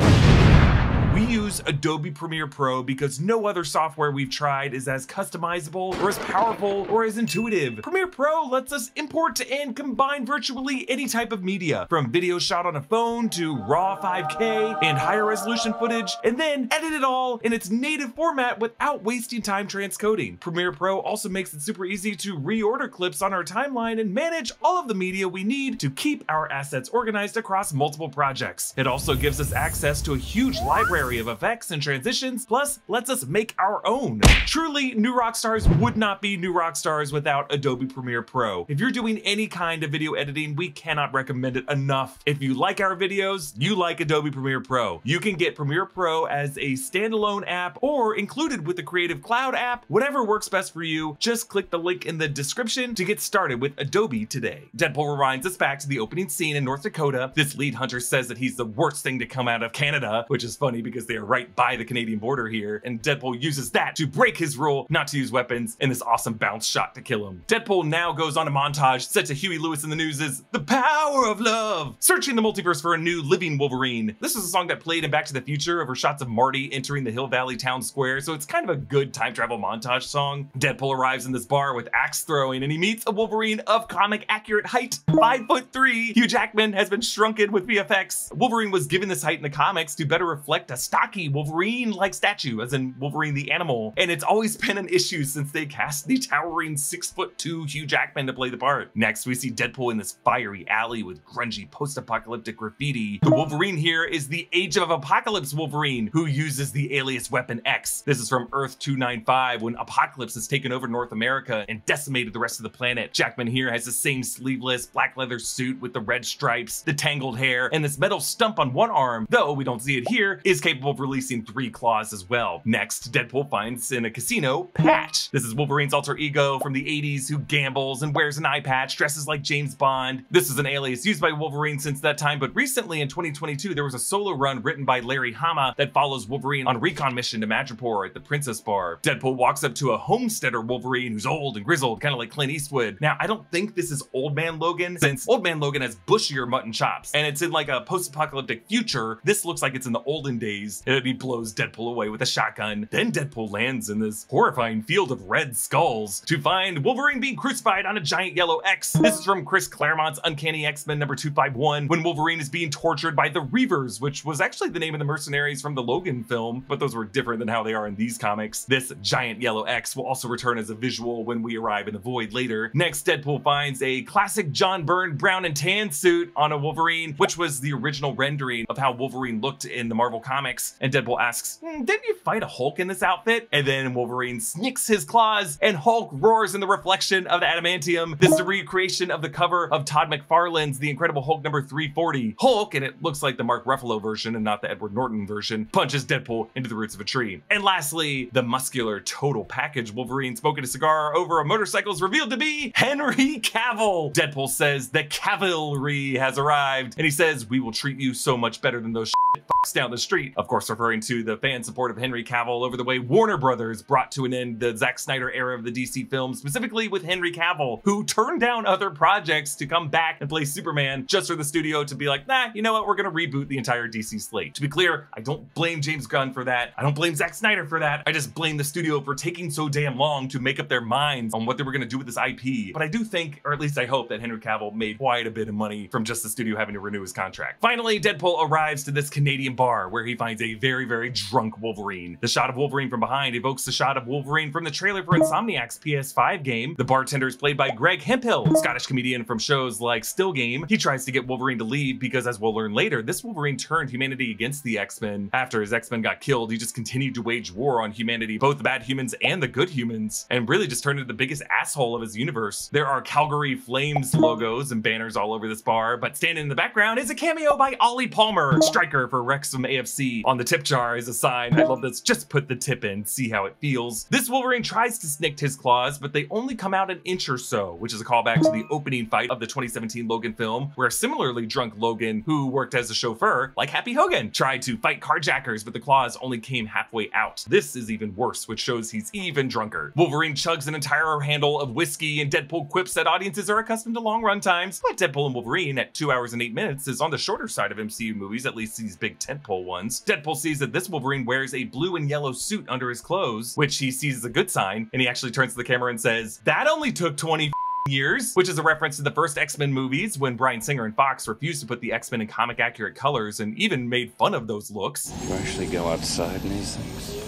We use Adobe Premiere Pro because no other software we've tried is as customizable or as powerful or as intuitive. Premiere Pro lets us import and combine virtually any type of media, from video shot on a phone to raw 5K and higher resolution footage, and then edit it all in its native format without wasting time transcoding. Premiere Pro also makes it super easy to reorder clips on our timeline and manage all of the media we need to keep our assets organized across multiple projects. It also gives us access to a huge library library of effects and transitions, plus lets us make our own. Truly, new Rockstars would not be new Rockstars without Adobe Premiere Pro. If you're doing any kind of video editing, we cannot recommend it enough. If you like our videos, you like Adobe Premiere Pro. You can get Premiere Pro as a standalone app or included with the Creative Cloud app. Whatever works best for you, just click the link in the description to get started with Adobe today. Deadpool rewinds us back to the opening scene in North Dakota. This lead hunter says that he's the worst thing to come out of Canada, which is funny because they are right by the Canadian border here, and Deadpool uses that to break his rule not to use weapons in this awesome bounce shot to kill him. Deadpool now goes on a montage set to Huey Lewis in the News' The Power of Love, searching the multiverse for a new living Wolverine. This is a song that played in Back to the Future over shots of Marty entering the Hill Valley town square, so it's kind of a good time travel montage song. Deadpool arrives in this bar with axe throwing, and he meets a Wolverine of comic accurate height, 5'3". Hugh Jackman has been shrunken with VFX. Wolverine was given this height in the comics to better reflect a stocky Wolverine-like statue, as in Wolverine the animal, and it's always been an issue since they cast the towering 6'2" Hugh Jackman to play the part. Next, we see Deadpool in this fiery alley with grungy post-apocalyptic graffiti. The Wolverine here is the Age of Apocalypse Wolverine, who uses the alias Weapon X. This is from Earth 295, when Apocalypse has taken over North America and decimated the rest of the planet. Jackman here has the same sleeveless black leather suit with the red stripes, the tangled hair, and this metal stump on one arm, though we don't see it here, is capable of releasing 3 claws as well. Next, Deadpool finds in a casino Patch. This is Wolverine's alter ego from the 80s who gambles and wears an eye patch, dresses like James Bond. This is an alias used by Wolverine since that time, but recently in 2022 there was a solo run written by Larry Hama that follows Wolverine on a recon mission to Madripoor at the Princess Bar. Deadpool walks up to a homesteader Wolverine who's old and grizzled, kind of like Clint Eastwood. Now, I don't think this is Old Man Logan, since Old Man Logan has bushier mutton chops, and it's in like a post-apocalyptic future. This looks like it's in the olden days, and he blows Deadpool away with a shotgun. Then Deadpool lands in this horrifying field of red skulls to find Wolverine being crucified on a giant yellow X. This is from Chris Claremont's Uncanny X-Men number 251, when Wolverine is being tortured by the Reavers, which was actually the name of the mercenaries from the Logan film, but those were different than how they are in these comics. This giant yellow X will also return as a visual when we arrive in the Void later. Next, Deadpool finds a classic John Byrne brown and tan suit on a Wolverine, which was the original rendering of how Wolverine looked in the Marvel comics. And Deadpool asks, didn't you fight a Hulk in this outfit? And then Wolverine snicks his claws and Hulk roars in the reflection of the adamantium. This is a recreation of the cover of Todd McFarlane's The Incredible Hulk number 340. Hulk, and it looks like the Mark Ruffalo version and not the Edward Norton version, punches Deadpool into the roots of a tree. And lastly, the muscular total package Wolverine smoking a cigar over a motorcycle is revealed to be Henry Cavill. Deadpool says the cavalry has arrived, and he says, we will treat you so much better than those fucks down the street. Of course, referring to the fan support of Henry Cavill over the way Warner Brothers brought to an end the Zack Snyder era of the DC films, specifically with Henry Cavill, who turned down other projects to come back and play Superman just for the studio to be like, nah, you know what, we're gonna reboot the entire DC slate. To be clear, I don't blame James Gunn for that. I don't blame Zack Snyder for that. I just blame the studio for taking so damn long to make up their minds on what they were gonna do with this IP. But I do think, or at least I hope, that Henry Cavill made quite a bit of money from just the studio having to renew his contract. Finally, Deadpool arrives to this Canadian bar where he finds a very, very drunk Wolverine. The shot of Wolverine from behind evokes the shot of Wolverine from the trailer for Insomniac's PS5 game. The bartender is played by Greg Hemphill, Scottish comedian from shows like Still Game. He tries to get Wolverine to leave because, as we'll learn later, this Wolverine turned humanity against the X-Men. After his X-Men got killed, he just continued to wage war on humanity, both the bad humans and the good humans, and really just turned into the biggest asshole of his universe. There are Calgary Flames logos and banners all over this bar, but standing in the background is a cameo by Ollie Palmer, striker for Wrexham AFC. On the tip jar is a sign, I love this, just put the tip in, see how it feels. This Wolverine tries to snick his claws, but they only come out an inch or so, which is a callback to the opening fight of the 2017 Logan film, where a similarly drunk Logan, who worked as a chauffeur, like Happy Hogan, tried to fight carjackers, but the claws only came halfway out. This is even worse, which shows he's even drunker. Wolverine chugs an entire handle of whiskey, and Deadpool quips that audiences are accustomed to long run times, but Deadpool and Wolverine at 2 hours and 8 minutes is on the shorter side of MCU movies, at least these big tentpole ones. Deadpool sees that this Wolverine wears a blue and yellow suit under his clothes, which he sees as a good sign, and he actually turns to the camera and says, that only took 20 years, which is a reference to the first X-Men movies when Bryan Singer and Fox refused to put the X-Men in comic accurate colors and even made fun of those looks. You actually go outside in these things?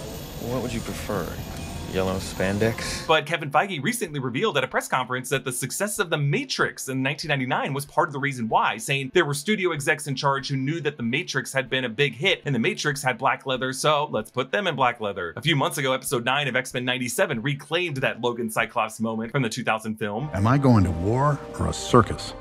What would you prefer? yellow spandex. But Kevin Feige recently revealed at a press conference that the success of The Matrix in 1999 was part of the reason why, saying there were studio execs in charge who knew that The Matrix had been a big hit and The Matrix had black leather, so let's put them in black leather. A few months ago, episode 9 of X-Men 97 reclaimed that Logan Cyclops moment from the 2000 film. Am I going to war or a circus?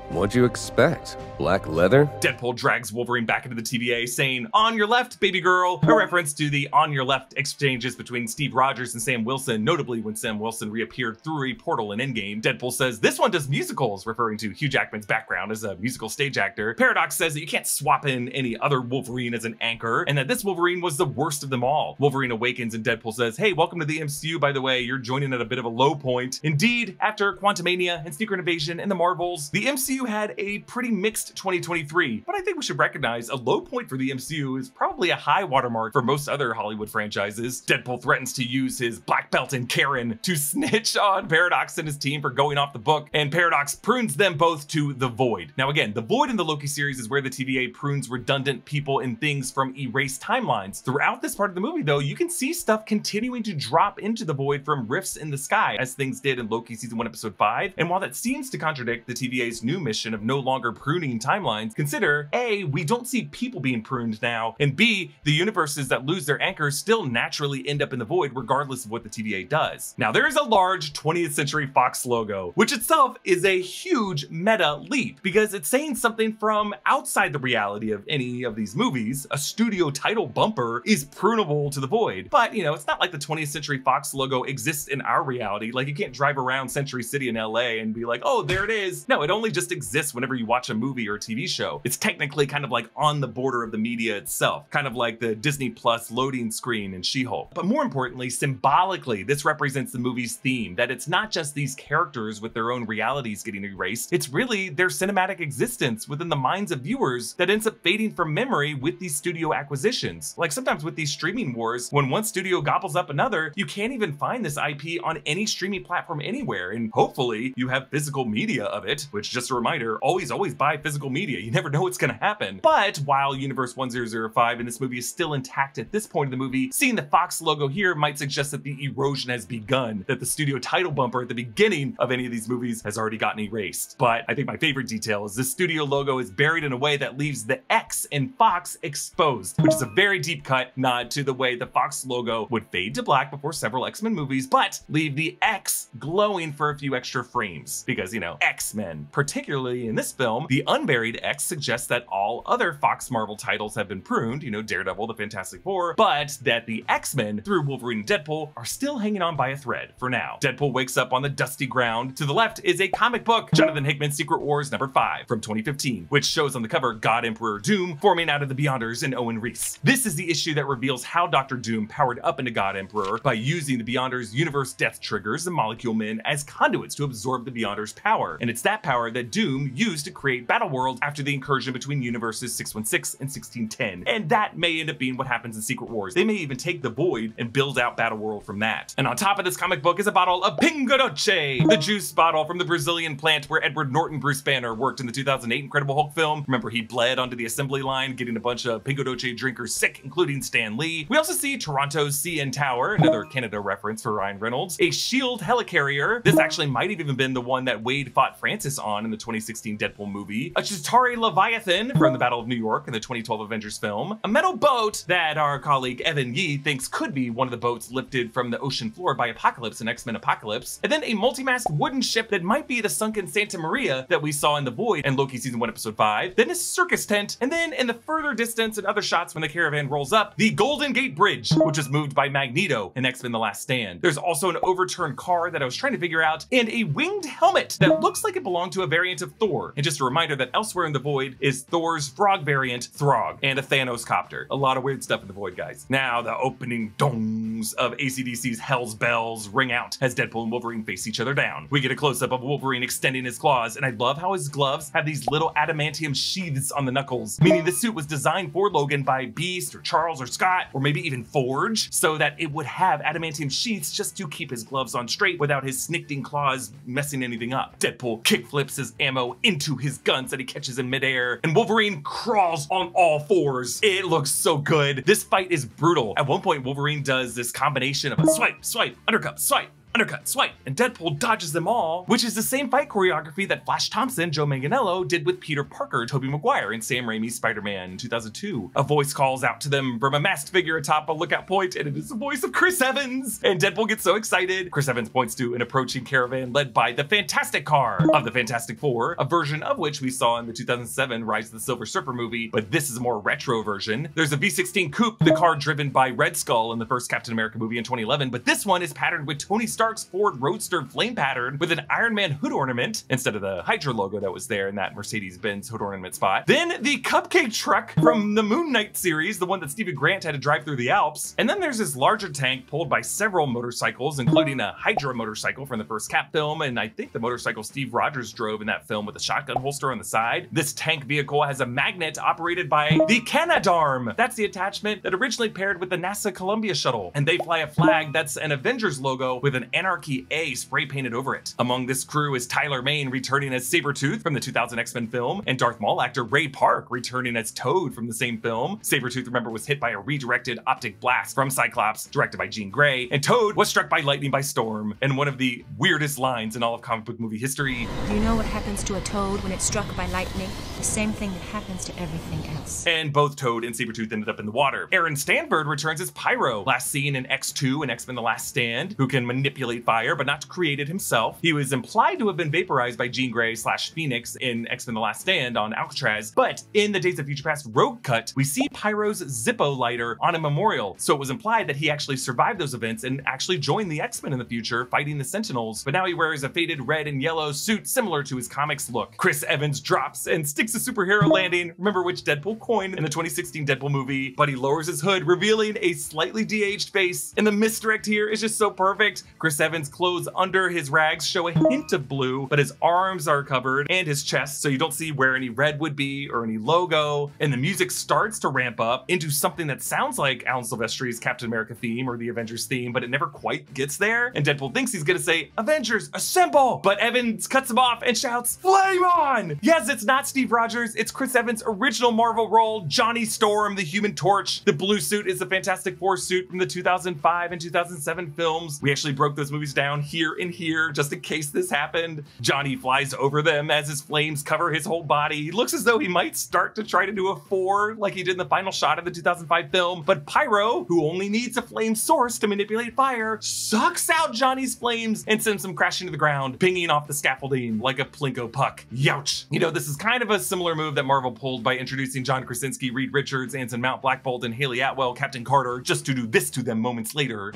What'd you expect? Black leather? Deadpool drags Wolverine back into the TVA, saying, "On your left, baby girl," a reference to the "on your left" exchanges between Steve Rogers and Sam Wilson, notably when Sam Wilson reappeared through a portal in Endgame. Deadpool says, "This one does musicals," referring to Hugh Jackman's background as a musical stage actor. Paradox says that you can't swap in any other Wolverine as an anchor, and that this Wolverine was the worst of them all. Wolverine awakens and Deadpool says, "Hey, welcome to the MCU, by the way, you're joining at a bit of a low point." Indeed, after Quantumania and Secret Invasion and the Marvels, the MCU had a pretty mixed 2023, but I think we should recognize a low point for the MCU is probably a high watermark for most other Hollywood franchises. Deadpool threatens to use his black belt in Karen to snitch on Paradox and his team for going off the book, and Paradox prunes them both to the Void. Now again, the Void in the Loki series is where the TVA prunes redundant people and things from erased timelines. Throughout this part of the movie though, you can see stuff continuing to drop into the Void from rifts in the sky, as things did in Loki season 1 episode 5, and while that seems to contradict the TVA's new mission of no longer pruning timelines, consider A, we don't see people being pruned now, and B, the universes that lose their anchors still naturally end up in the Void regardless of what the TVA does. Now there is a large 20th Century Fox logo, which itself is a huge meta leap because it's saying something from outside the reality of any of these movies. A studio title bumper is prunable to the Void, but you know, it's not like the 20th Century Fox logo exists in our reality. Like you can't drive around Century City in LA and be like, oh, there it is. No, it only just exists whenever you watch a movie or a TV show. It's technically kind of like on the border of the media itself, kind of like the Disney Plus loading screen in She-Hulk. But more importantly, symbolically, this represents the movie's theme, that it's not just these characters with their own realities getting erased, it's really their cinematic existence within the minds of viewers that ends up fading from memory with these studio acquisitions. Like sometimes with these streaming wars, when one studio gobbles up another, you can't even find this IP on any streaming platform anywhere, and hopefully you have physical media of it, which, just a reminder, always buy physical media. You never know what's gonna happen. But while Universe 1005 in this movie is still intact at this point in the movie, seeing the Fox logo here might suggest that the erosion has begun, that the studio title bumper at the beginning of any of these movies has already gotten erased. But I think my favorite detail is the studio logo is buried in a way that leaves the X in Fox exposed, which is a very deep cut nod to the way the Fox logo would fade to black before several X-Men movies, but leave the X glowing for a few extra frames. Because, you know, X-Men, particularly in this film, the unburied X suggests that all other Fox Marvel titles have been pruned, you know, Daredevil, the Fantastic Four, but that the X-Men, through Wolverine and Deadpool, are still hanging on by a thread for now. Deadpool wakes up on the dusty ground. To the left is a comic book, Jonathan Hickman's Secret Wars #5 from 2015, which shows on the cover God Emperor Doom forming out of the Beyonders and Owen Reese. This is the issue that reveals how Dr. Doom powered up into God Emperor by using the Beyonders' universe death triggers, the Molecule Men, as conduits to absorb the Beyonders' power. And it's that power that Doom used to create Battleworld after the incursion between universes 616 and 1610. And that may end up being what happens in Secret Wars. They may even take the Void and build out Battleworld from that. And on top of this comic book is a bottle of Pingo Doce, the juice bottle from the Brazilian plant where Edward Norton Bruce Banner worked in the 2008 Incredible Hulk film. Remember, he bled onto the assembly line, getting a bunch of Pingo Doce drinkers sick, including Stan Lee. We also see Toronto's CN Tower, another Canada reference for Ryan Reynolds, a SHIELD helicarrier. This actually might have even been the one that Wade fought Francis on in the 2016 Deadpool movie, a Chitauri Leviathan from the Battle of New York in the 2012 Avengers film, a metal boat that our colleague Evan Yee thinks could be one of the boats lifted from the ocean floor by Apocalypse in X-Men Apocalypse, and then a multi-mast wooden ship that might be the sunken Santa Maria that we saw in The Void and Loki season 1 episode 5, then a circus tent, and then in the further distance and other shots when the caravan rolls up, the Golden Gate Bridge, which was moved by Magneto in X-Men The Last Stand. There's also an overturned car that I was trying to figure out, and a winged helmet that looks like it belonged to a variant of Thor. And just a reminder that elsewhere in The Void is Thor's frog variant, Throg, and a Thanos copter. A lot of weird stuff in The Void, guys. Now, the opening dongs of AC/DC's Hell's Bells ring out as Deadpool and Wolverine face each other down. We get a close-up of Wolverine extending his claws, and I love how his gloves have these little adamantium sheaths on the knuckles, meaning the suit was designed for Logan by Beast or Charles or Scott, or maybe even Forge, so that it would have adamantium sheaths just to keep his gloves on straight without his snicting claws messing anything up. Deadpool kickflips his ammo into his guns that he catches in midair, and Wolverine crawls on all fours. It looks so good. This fight is brutal. At one point, Wolverine does this combination of a swipe, swipe, undercut, swipe, undercut, swipe, and Deadpool dodges them all, which is the same fight choreography that Flash Thompson, Joe Manganiello, did with Peter Parker, Tobey Maguire, in Sam Raimi's Spider-Man in 2002. A voice calls out to them from a masked figure atop a lookout point, and it is the voice of Chris Evans. And Deadpool gets so excited. Chris Evans points to an approaching caravan led by the Fantastic Car of the Fantastic Four, a version of which we saw in the 2007 Rise of the Silver Surfer movie, but this is a more retro version. There's a V16 coupe, the car driven by Red Skull in the first Captain America movie in 2011, but this one is patterned with Tony Stark's Ford Roadster flame pattern with an Iron Man hood ornament instead of the Hydra logo that was there in that Mercedes-Benz hood ornament spot. Then the cupcake truck from the Moon Knight series, the one that Stephen Grant had to drive through the Alps. And then there's this larger tank pulled by several motorcycles, including a Hydra motorcycle from the first Cap film, and I think the motorcycle Steve Rogers drove in that film with a shotgun holster on the side. This tank vehicle has a magnet operated by the Canadarm. That's the attachment that originally paired with the NASA Columbia shuttle, and they fly a flag that's an Avengers logo with an Anarchy A spray painted over it. Among this crew is Tyler Mane returning as Sabretooth from the 2000 X-Men film, and Darth Maul actor Ray Park returning as Toad from the same film. Sabretooth, remember, was hit by a redirected optic blast from Cyclops, directed by Jean Grey, and Toad was struck by lightning by Storm, and one of the weirdest lines in all of comic book movie history. Do you know what happens to a toad when it's struck by lightning? The same thing that happens to everything else. And both Toad and Sabretooth ended up in the water. Aaron Stanford returns as Pyro, last seen in X2 and X-Men The Last Stand, who can manipulate fire but not create it himself. He was implied to have been vaporized by Jean Grey / Phoenix in X-Men The Last Stand on Alcatraz, but in the Days of Future Past Rogue Cut, we see Pyro's Zippo lighter on a memorial, so it was implied that he actually survived those events and actually joined the X-Men in the future fighting the Sentinels, but now he wears a faded red and yellow suit similar to his comics look. Chris Evans drops and sticks a superhero landing, remember which Deadpool coin in the 2016 Deadpool movie, but he lowers his hood, revealing a slightly de-aged face, and the misdirect here is just so perfect. Chris Evans' clothes under his rags show a hint of blue, but his arms are covered and his chest, so you don't see where any red would be or any logo, and the music starts to ramp up into something that sounds like Alan Silvestri's Captain America theme or the Avengers theme, but it never quite gets there, and Deadpool thinks he's gonna say, "Avengers, assemble!" But Evans cuts him off and shouts, "Flame on!" Yes, it's not Steve Rogers, it's Chris Evans' original Marvel role, Johnny Storm, the Human Torch. The blue suit is the Fantastic Four suit from the 2005 and 2007 films. We actually broke those movies down here and here just in case this happened. Johnny flies over them as his flames cover his whole body. He looks as though he might start to try to do a 4 like he did in the final shot of the 2005 film, but Pyro, who only needs a flame source to manipulate fire, sucks out Johnny's flames and sends him crashing to the ground, pinging off the scaffolding like a Plinko puck. Youch! You know, this is kind of a similar move that Marvel pulled by introducing John Krasinski, Reed Richards, Anson Mount, Black Bolt, and Haley Atwell, Captain Carter, just to do this to them moments later.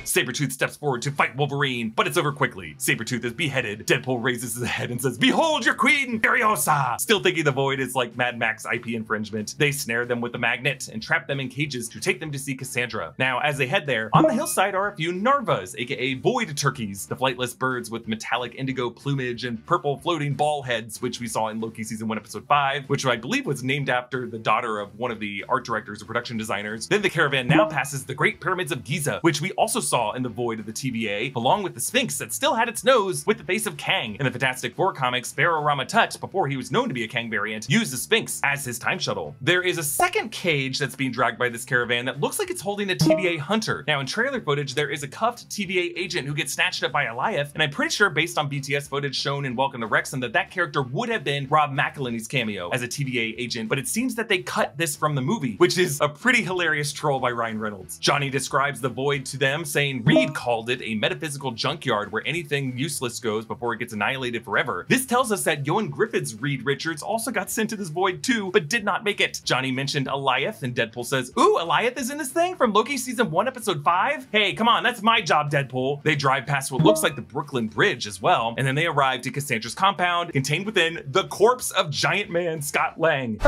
Sabretooth steps forward to fight Wolverine, but it's over quickly. Sabretooth is beheaded. Deadpool raises his head and says, "Behold your queen, Furiosa!" Still thinking the Void is like Mad Max IP infringement, they snare them with a magnet and trap them in cages to take them to see Cassandra. Now, as they head there, on the hillside are a few Narvas, aka Void turkeys, the flightless birds with metallic indigo plumage and purple floating ball heads, which we saw in Loki Season 1, Episode 5, which I believe was named after the daughter of one of the art directors or production designers. Then the caravan now passes the Great Pyramids of Giza, which we also saw in the Void of the TVA, along with the Sphinx that still had its nose with the face of Kang. In the Fantastic Four comics, Pharaoh Rama Tut, before he was known to be a Kang variant, used the Sphinx as his time shuttle. There is a second cage that's being dragged by this caravan that looks like it's holding a TVA hunter. Now, in trailer footage, there is a cuffed TVA agent who gets snatched up by Goliath, and I'm pretty sure based on BTS footage shown in Welcome to Wrexham that character would have been Rob McElhenney's cameo as a TVA agent, but it seems that they cut this from the movie, which is a pretty hilarious troll by Ryan Reynolds. Johnny describes the Void to them, saying Reed called it a metaphysical junkyard where anything useless goes before it gets annihilated forever. This tells us that Yoan Griffith's Reed Richards also got sent to this Void too, but did not make it. Johnny mentioned Goliath, and Deadpool says, "Ooh, Goliath is in this thing from Loki Season 1, Episode 5? Hey, come on, that's my job, Deadpool." They drive past what looks like the Brooklyn Bridge as well, and then they arrive to Cassandra's compound, contained within the corpse of Giant Man Scott Lang.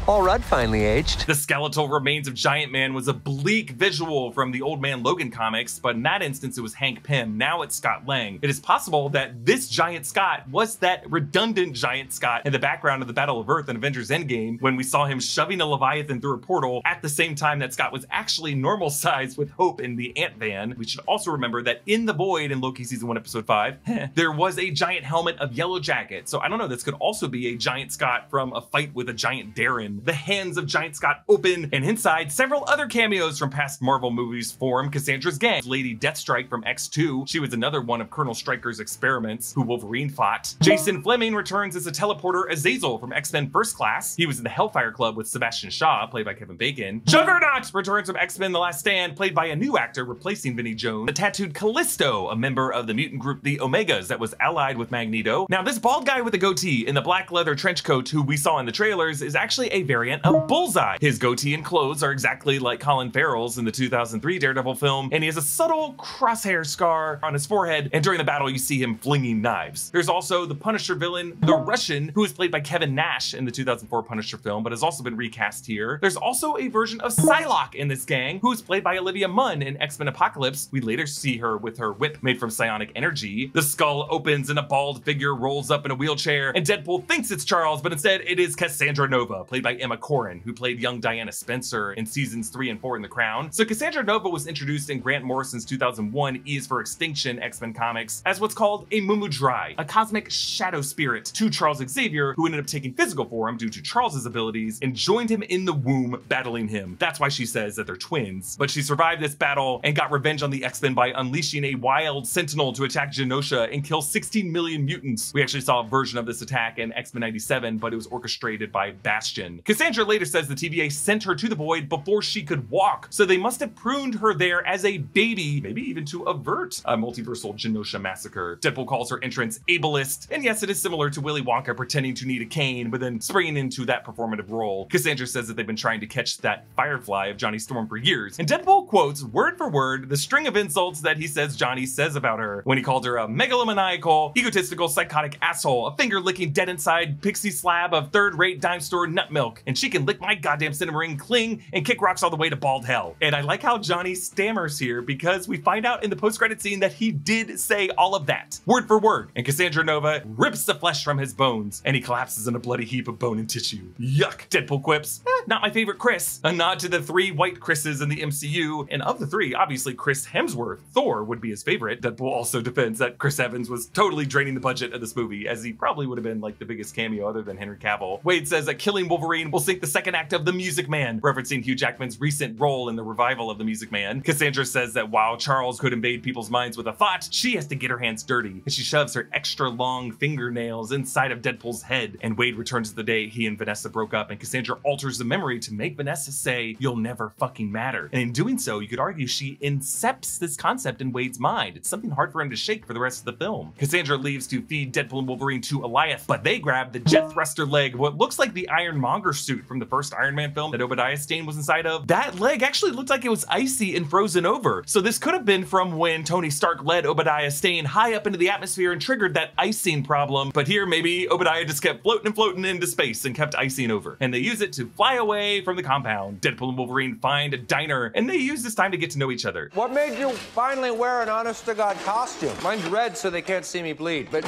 Paul Rudd finally aged. The skeletal remains of Giant Man was a bleak visual from the Old Man Logan comics, but in that instance it was Hank Pym. Now it's Scott Lang. It is possible that this Giant Scott was that redundant Giant Scott in the background of the Battle of Earth in Avengers Endgame when we saw him shoving a Leviathan through a portal at the same time that Scott was actually normal size with Hope in the Ant Van. We should also remember that in the Void in Loki Season 1 Episode 5, there was a giant helmet of Yellow Jacket. So I don't know, this could also be a Giant Scott from a fight with a giant Darren. The hands of Giant Scott open, and inside several other cameos from past Marvel movies form Cassandra's gang. Lady Deathstrike from X2, she was another one of Colonel Stryker's experiments who Wolverine fought. Jason Fleming returns as a teleporter Azazel from X-Men First Class. He was in the Hellfire Club with Sebastian Shaw, played by Kevin Bacon. Juggernaut returns from X-Men The Last Stand, played by a new actor replacing Vinnie Jones. The tattooed Callisto, a member of the mutant group the Omegas that was allied with Magneto. Now this bald guy with a goatee in the black leather trench coat who we saw in the trailers is actually a variant of Bullseye. His goatee and clothes are exactly like Colin Farrell's in the 2003 Daredevil film, and he has a subtle crosshair scar on his forehead, and during the battle you see him flinging knives. There's also the Punisher villain, the Russian, who was played by Kevin Nash in the 2004 Punisher film, but has also been recast here. There's also a version of Psylocke in this gang, who is played by Olivia Munn in X-Men Apocalypse. We later see her with her whip made from psionic energy. The skull opens and a bald figure rolls up in a wheelchair, and Deadpool thinks it's Charles, but instead it is Cassandra Nova, played by Emma Corrin, who played young Diana Spencer in seasons 3 and 4 in The Crown. So Cassandra Nova was introduced in Grant Morrison's 2001 E is for Extinction X-Men comics as what's called a Mumudrai, a cosmic shadow spirit to Charles Xavier, who ended up taking physical form due to Charles's abilities and joined him in the womb, battling him. That's why she says that they're twins. But she survived this battle and got revenge on the X-Men by unleashing a wild sentinel to attack Genosha and kill 16 million mutants. We actually saw a version of this attack in X-Men 97, but it was orchestrated by Bastion. Cassandra later says the TVA sent her to the Void before she could walk, so they must have pruned her there as a baby, maybe even to avert a multiversal Genosha massacre. Deadpool calls her entrance ableist, and yes, it is similar to Willy Wonka pretending to need a cane, but then springing into that performative role. Cassandra says that they've been trying to catch that Firefly of Johnny Storm for years, and Deadpool quotes word for word the string of insults that he says Johnny says about her when he called her a megalomaniacal, egotistical, psychotic asshole, a finger-licking, dead-inside pixie slab of third-rate dime store nut milk, and she can lick my goddamn cinnamon ring, cling, and kick rocks all the way to bald hell. And I like how Johnny stammers here because we find out in the post-credit scene that he did say all of that, word for word, and Cassandra Nova rips the flesh from his bones, and he collapses in a bloody heap of bone and tissue. Yuck. Deadpool quips, not my favorite Chris, a nod to the 3 white Chris's in the MCU, and of the 3, obviously Chris Hemsworth, Thor, would be his favorite. Deadpool also defends that Chris Evans was totally draining the budget of this movie, as he probably would have been like the biggest cameo other than Henry Cavill. Wade says that killing Wolverine will sink the second act of The Music Man, referencing Hugh Jackman's recent role in the revival of The Music Man. Cassandra says that while Charles could invade people's minds with a thought, she has to get her hands dirty, and she shoves her extra long fingernails inside of Deadpool's head. And Wade returns to the day he and Vanessa broke up, and Cassandra alters the memory to make Vanessa say, "You'll never fucking matter." And in doing so, you could argue she incepts this concept in Wade's mind. It's something hard for him to shake for the rest of the film. Cassandra leaves to feed Deadpool and Wolverine to Eliath, but they grab the jet thruster leg, what looks like the Ironmonger suit from the first Iron Man film that Obadiah Stane was inside of. That leg actually looked like it was icy and frozen over. So this could have been from when Tony Stark led Obadiah Stane high up into the atmosphere and triggered that icing problem. But here maybe Obadiah just kept floating and floating into space and kept icing over. And they use it to fly away from the compound. Deadpool and Wolverine find a diner, and they use this time to get to know each other. What made you finally wear an honest-to-God costume? Mine's red so they can't see me bleed, but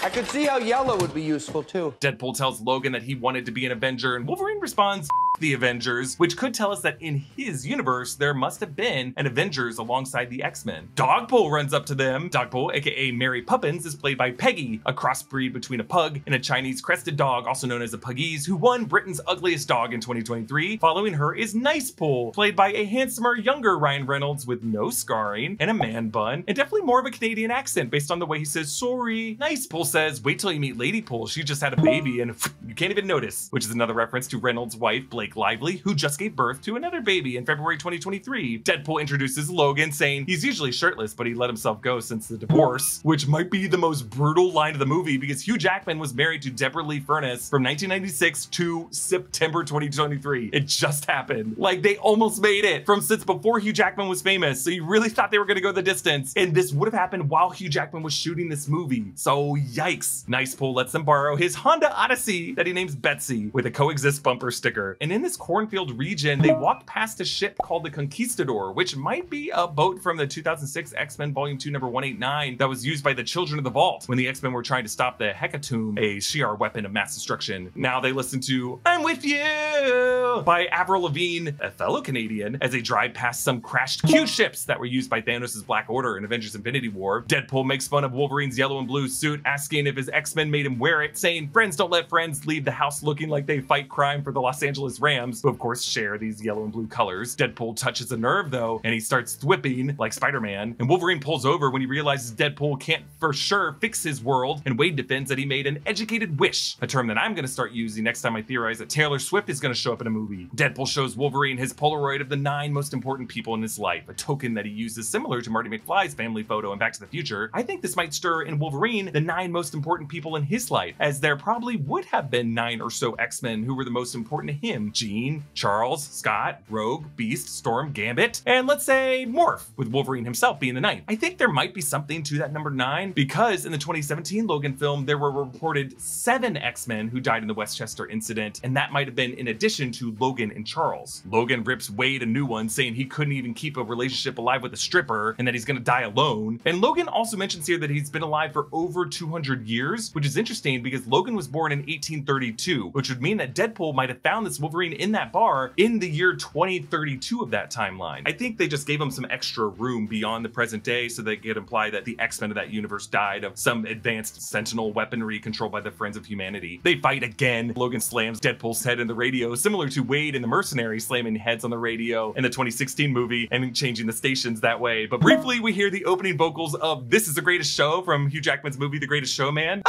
I could see how yellow would be useful too. Deadpool tells Logan that he wanted to be an Avenger, and Wolverine responds, the Avengers, which could tell us that in his universe, there must have been an Avengers alongside the X-Men. Dogpool runs up to them. Dogpool, aka Mary Poppins, is played by Peggy, a crossbreed between a pug and a Chinese crested dog, also known as a Puggies, who won Britain's Ugliest Dog in 2023. Following her is Nicepool, played by a handsomer, younger Ryan Reynolds with no scarring and a man bun, and definitely more of a Canadian accent based on the way he says sorry. Nicepool says, wait till you meet Ladypool, she just had a baby and you can't even notice, which is another reference to Reynolds' wife, Blake Blake Lively, who just gave birth to another baby in February 2023. Deadpool introduces Logan, saying he's usually shirtless, but he let himself go since the divorce, which might be the most brutal line of the movie because Hugh Jackman was married to Deborah Lee Furness from 1996 to September 2023. It just happened. Like, they almost made it from since before Hugh Jackman was famous. So you really thought they were gonna go the distance. And this would have happened while Hugh Jackman was shooting this movie. So yikes. Nice Pool lets them borrow his Honda Odyssey that he names Betsy with a coexist bumper sticker. And in this cornfield region, they walked past a ship called the Conquistador, which might be a boat from the 2006 X-Men Volume 2 number 189 that was used by the Children of the Vault when the X-Men were trying to stop the Hecatomb, a Shi'ar weapon of mass destruction. Now they listen to I'm With You by Avril Lavigne, a fellow Canadian, as they drive past some crashed Q ships that were used by Thanos' Black Order in Avengers Infinity War. Deadpool makes fun of Wolverine's yellow and blue suit, asking if his X-Men made him wear it, saying friends don't let friends leave the house looking like they fight crime for the Los Angeles Rams, who of course share these yellow and blue colors. Deadpool touches a nerve though, and he starts thwipping like Spider-Man, and Wolverine pulls over when he realizes Deadpool can't for sure fix his world, and Wade defends that he made an educated wish, a term that I'm gonna start using next time I theorize that Taylor Swift is gonna show up in a movie. Deadpool shows Wolverine his Polaroid of the 9 most important people in his life, a token that he uses similar to Marty McFly's family photo in Back to the Future. I think this might stir in Wolverine the 9 most important people in his life, as there probably would have been 9 or so X-Men who were the most important to him. Jean, Charles, Scott, Rogue, Beast, Storm, Gambit, and let's say Morph, with Wolverine himself being the 9th. I think there might be something to that number 9 because in the 2017 Logan film, there were reported 7 X-Men who died in the Westchester incident, and that might have been in addition to Logan and Charles. Logan rips Wade a new one, saying he couldn't even keep a relationship alive with a stripper and that he's gonna die alone. And Logan also mentions here that he's been alive for over 200 years, which is interesting because Logan was born in 1832, which would mean that Deadpool might have found this Wolverine in that bar in the year 2032 of that timeline. I think they just gave him some extra room beyond the present day so they could imply that the X-Men of that universe died of some advanced sentinel weaponry controlled by the Friends of Humanity. They fight again. Logan slams Deadpool's head in the radio, similar to Wade and the Mercenary slamming heads on the radio in the 2016 movie and changing the stations that way. But briefly, we hear the opening vocals of This Is the Greatest Show from Hugh Jackman's movie The Greatest Showman.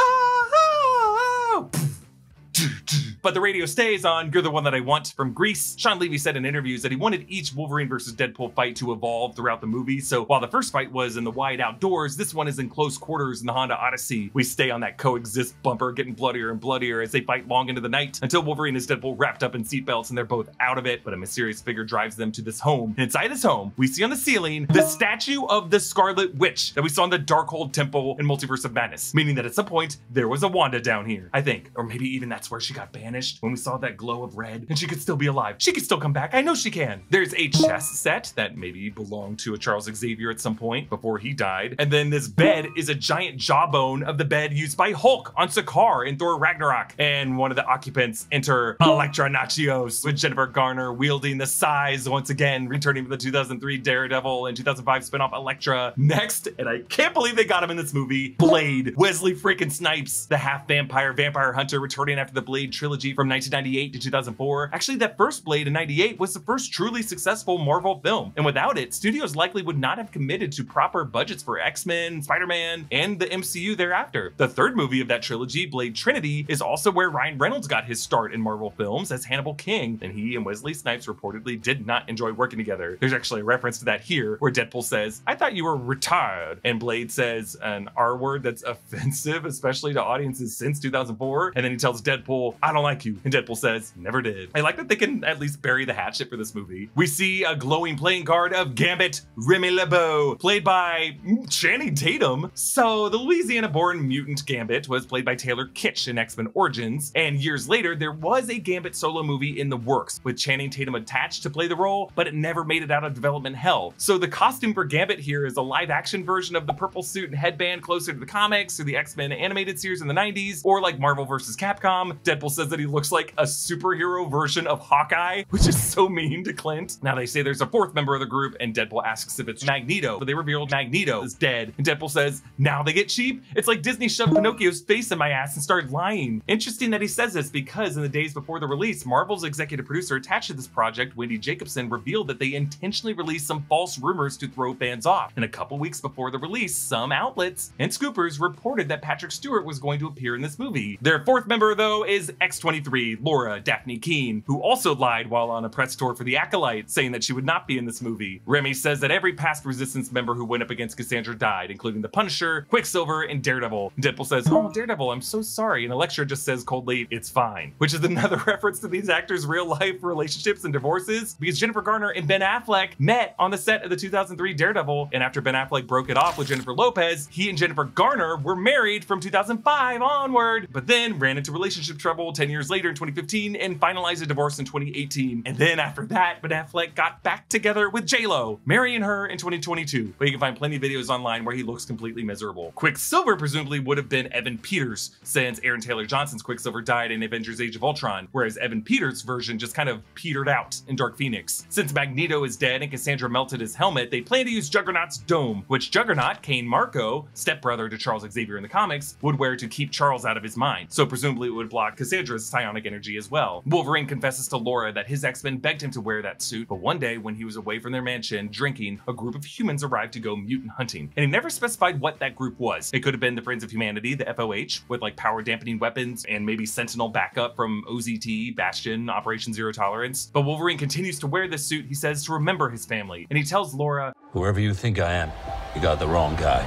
But the radio stays on You're the One That I Want from Grease. Sean Levy said in interviews that he wanted each Wolverine versus Deadpool fight to evolve throughout the movie. So while the first fight was in the wide outdoors, this one is in close quarters in the Honda Odyssey. We stay on that coexist bumper, getting bloodier and bloodier as they fight long into the night until Wolverine is Deadpool wrapped up in seatbelts and they're both out of it. But a mysterious figure drives them to this home. And inside this home, we see on the ceiling the statue of the Scarlet Witch that we saw in the Darkhold Temple in Multiverse of Madness, meaning that at some point there was a Wanda down here, I think. Or maybe even that's where she got banished when we saw that glow of red, and she could still be alive. She could still come back. I know she can. There's a chess set that maybe belonged to a Charles Xavier at some point before he died. And then this bed is a giant jawbone of the bed used by Hulk on Sakaar in Thor Ragnarok. And one of the occupants enter Elektra Nachios with Jennifer Garner wielding the size once again, returning to the 2003 Daredevil and 2005 spinoff Elektra. Next, and I can't believe they got him in this movie, Blade. Wesley freaking Snipes, the half vampire hunter returning after the Blade trilogy from 1998 to 2004. Actually, that first Blade in 98 was the first truly successful Marvel film. And without it, studios likely would not have committed to proper budgets for X-Men, Spider-Man, and the MCU thereafter. The third movie of that trilogy, Blade Trinity, is also where Ryan Reynolds got his start in Marvel films as Hannibal King, and he and Wesley Snipes reportedly did not enjoy working together. There's actually a reference to that here, where Deadpool says, "I thought you were retired," and Blade says an R word that's offensive, especially to audiences since 2004, and then he tells Deadpool, "I don't like you," and Deadpool says, "Never did." I like that they can at least bury the hatchet for this movie. We see a glowing playing card of Gambit, Remy LeBeau, played by Channing Tatum. So the Louisiana-born mutant Gambit was played by Taylor Kitsch in X-Men Origins, and years later, there was a Gambit solo movie in the works with Channing Tatum attached to play the role, but it never made it out of development hell. So the costume for Gambit here is a live-action version of the purple suit and headband closer to the comics or the X-Men animated series in the 90s, or like Marvel vs. Capcom. Deadpool says that he looks like a superhero version of Hawkeye, which is so mean to Clint. Now they say there's a fourth member of the group, and Deadpool asks if it's Magneto, but they revealed Magneto is dead, and Deadpool says, "Now they get cheap? It's like Disney shoved Pinocchio's face in my ass and started lying." Interesting that he says this because in the days before the release, Marvel's executive producer attached to this project, Wendy Jacobson, revealed that they intentionally released some false rumors to throw fans off. And a couple weeks before the release, some outlets and scoopers reported that Patrick Stewart was going to appear in this movie. Their fourth member, though, Pyro is X-23, Laura Daphne Keene, who also lied while on a press tour for The Acolyte, saying that she would not be in this movie. Remy says that every past Resistance member who went up against Cassandra died, including the Punisher, Quicksilver, and Daredevil. Deadpool says, "Oh, Daredevil, I'm so sorry," and Elektra just says coldly, "It's fine," which is another reference to these actors' real-life relationships and divorces, because Jennifer Garner and Ben Affleck met on the set of the 2003 Daredevil, and after Ben Affleck broke it off with Jennifer Lopez, he and Jennifer Garner were married from 2005 onward, but then ran into relationship trouble 10 years later in 2015 and finalized a divorce in 2018. And then after that, Ben Affleck got back together with J-Lo, marrying her in 2022. But you can find plenty of videos online where he looks completely miserable. Quicksilver presumably would have been Evan Peters, since Aaron Taylor Johnson's Quicksilver died in Avengers Age of Ultron, whereas Evan Peters' version just kind of petered out in Dark Phoenix. Since Magneto is dead and Cassandra melted his helmet, they plan to use Juggernaut's dome, which Juggernaut, Kane Marco, stepbrother to Charles Xavier in the comics, would wear to keep Charles out of his mind. So presumably it would block Cassandra's psionic energy as well. Wolverine confesses to Laura that his X-Men begged him to wear that suit, but one day when he was away from their mansion drinking, a group of humans arrived to go mutant hunting. And he never specified what that group was. It could have been the Friends of Humanity, the FOH, with like power dampening weapons and maybe Sentinel backup from OZT, Bastion, Operation Zero Tolerance. But Wolverine continues to wear this suit, he says, to remember his family. And he tells Laura, "Whoever you think I am, you got the wrong guy."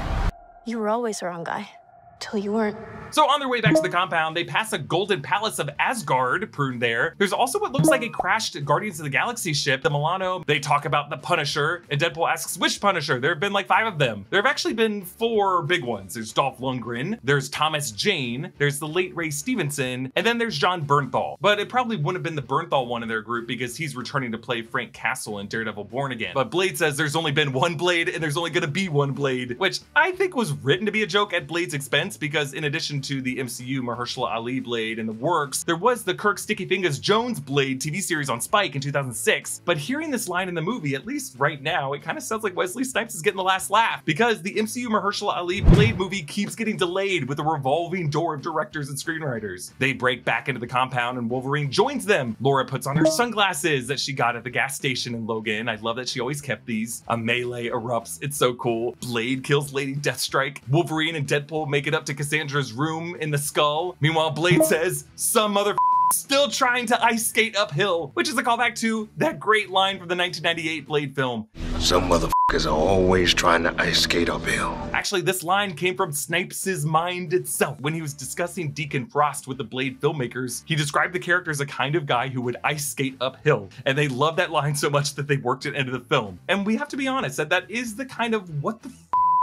You were always the wrong guy. Till you weren't. So on their way back to the compound, they pass a golden palace of Asgard pruned there. There's also what looks like a crashed Guardians of the Galaxy ship, the Milano. They talk about the Punisher, and Deadpool asks, which Punisher? There have been like 5 of them. There have actually been 4 big ones. There's Dolph Lundgren, there's Thomas Jane, there's the late Ray Stevenson, and then there's John Bernthal. But it probably wouldn't have been the Bernthal one in their group because he's returning to play Frank Castle in Daredevil Born Again. But Blade says there's only been 1 Blade and there's only gonna be 1 Blade, which I think was written to be a joke at Blade's expense, because in addition to the MCU Mahershala Ali Blade in the works, there was the Kirk Sticky Fingers Jones Blade TV series on Spike in 2006. But hearing this line in the movie, at least right now, it kind of sounds like Wesley Snipes is getting the last laugh, because the MCU Mahershala Ali Blade movie keeps getting delayed with a revolving door of directors and screenwriters. They break back into the compound and Wolverine joins them. Laura puts on her sunglasses that she got at the gas station in Logan. I love that she always kept these. A melee erupts. It's so cool. Blade kills Lady Deathstrike. Wolverine and Deadpool make it up to Cassandra's room in the skull. Meanwhile, Blade says, "Some mother still trying to ice skate uphill," which is a callback to that great line from the 1998 Blade film. "Some motherfuckers are always trying to ice skate uphill." Actually, this line came from Snipes' mind itself. When he was discussing Deacon Frost with the Blade filmmakers, he described the character as a kind of guy who would ice skate uphill. And they loved that line so much that they worked it into the film. And we have to be honest, that is the kind of what the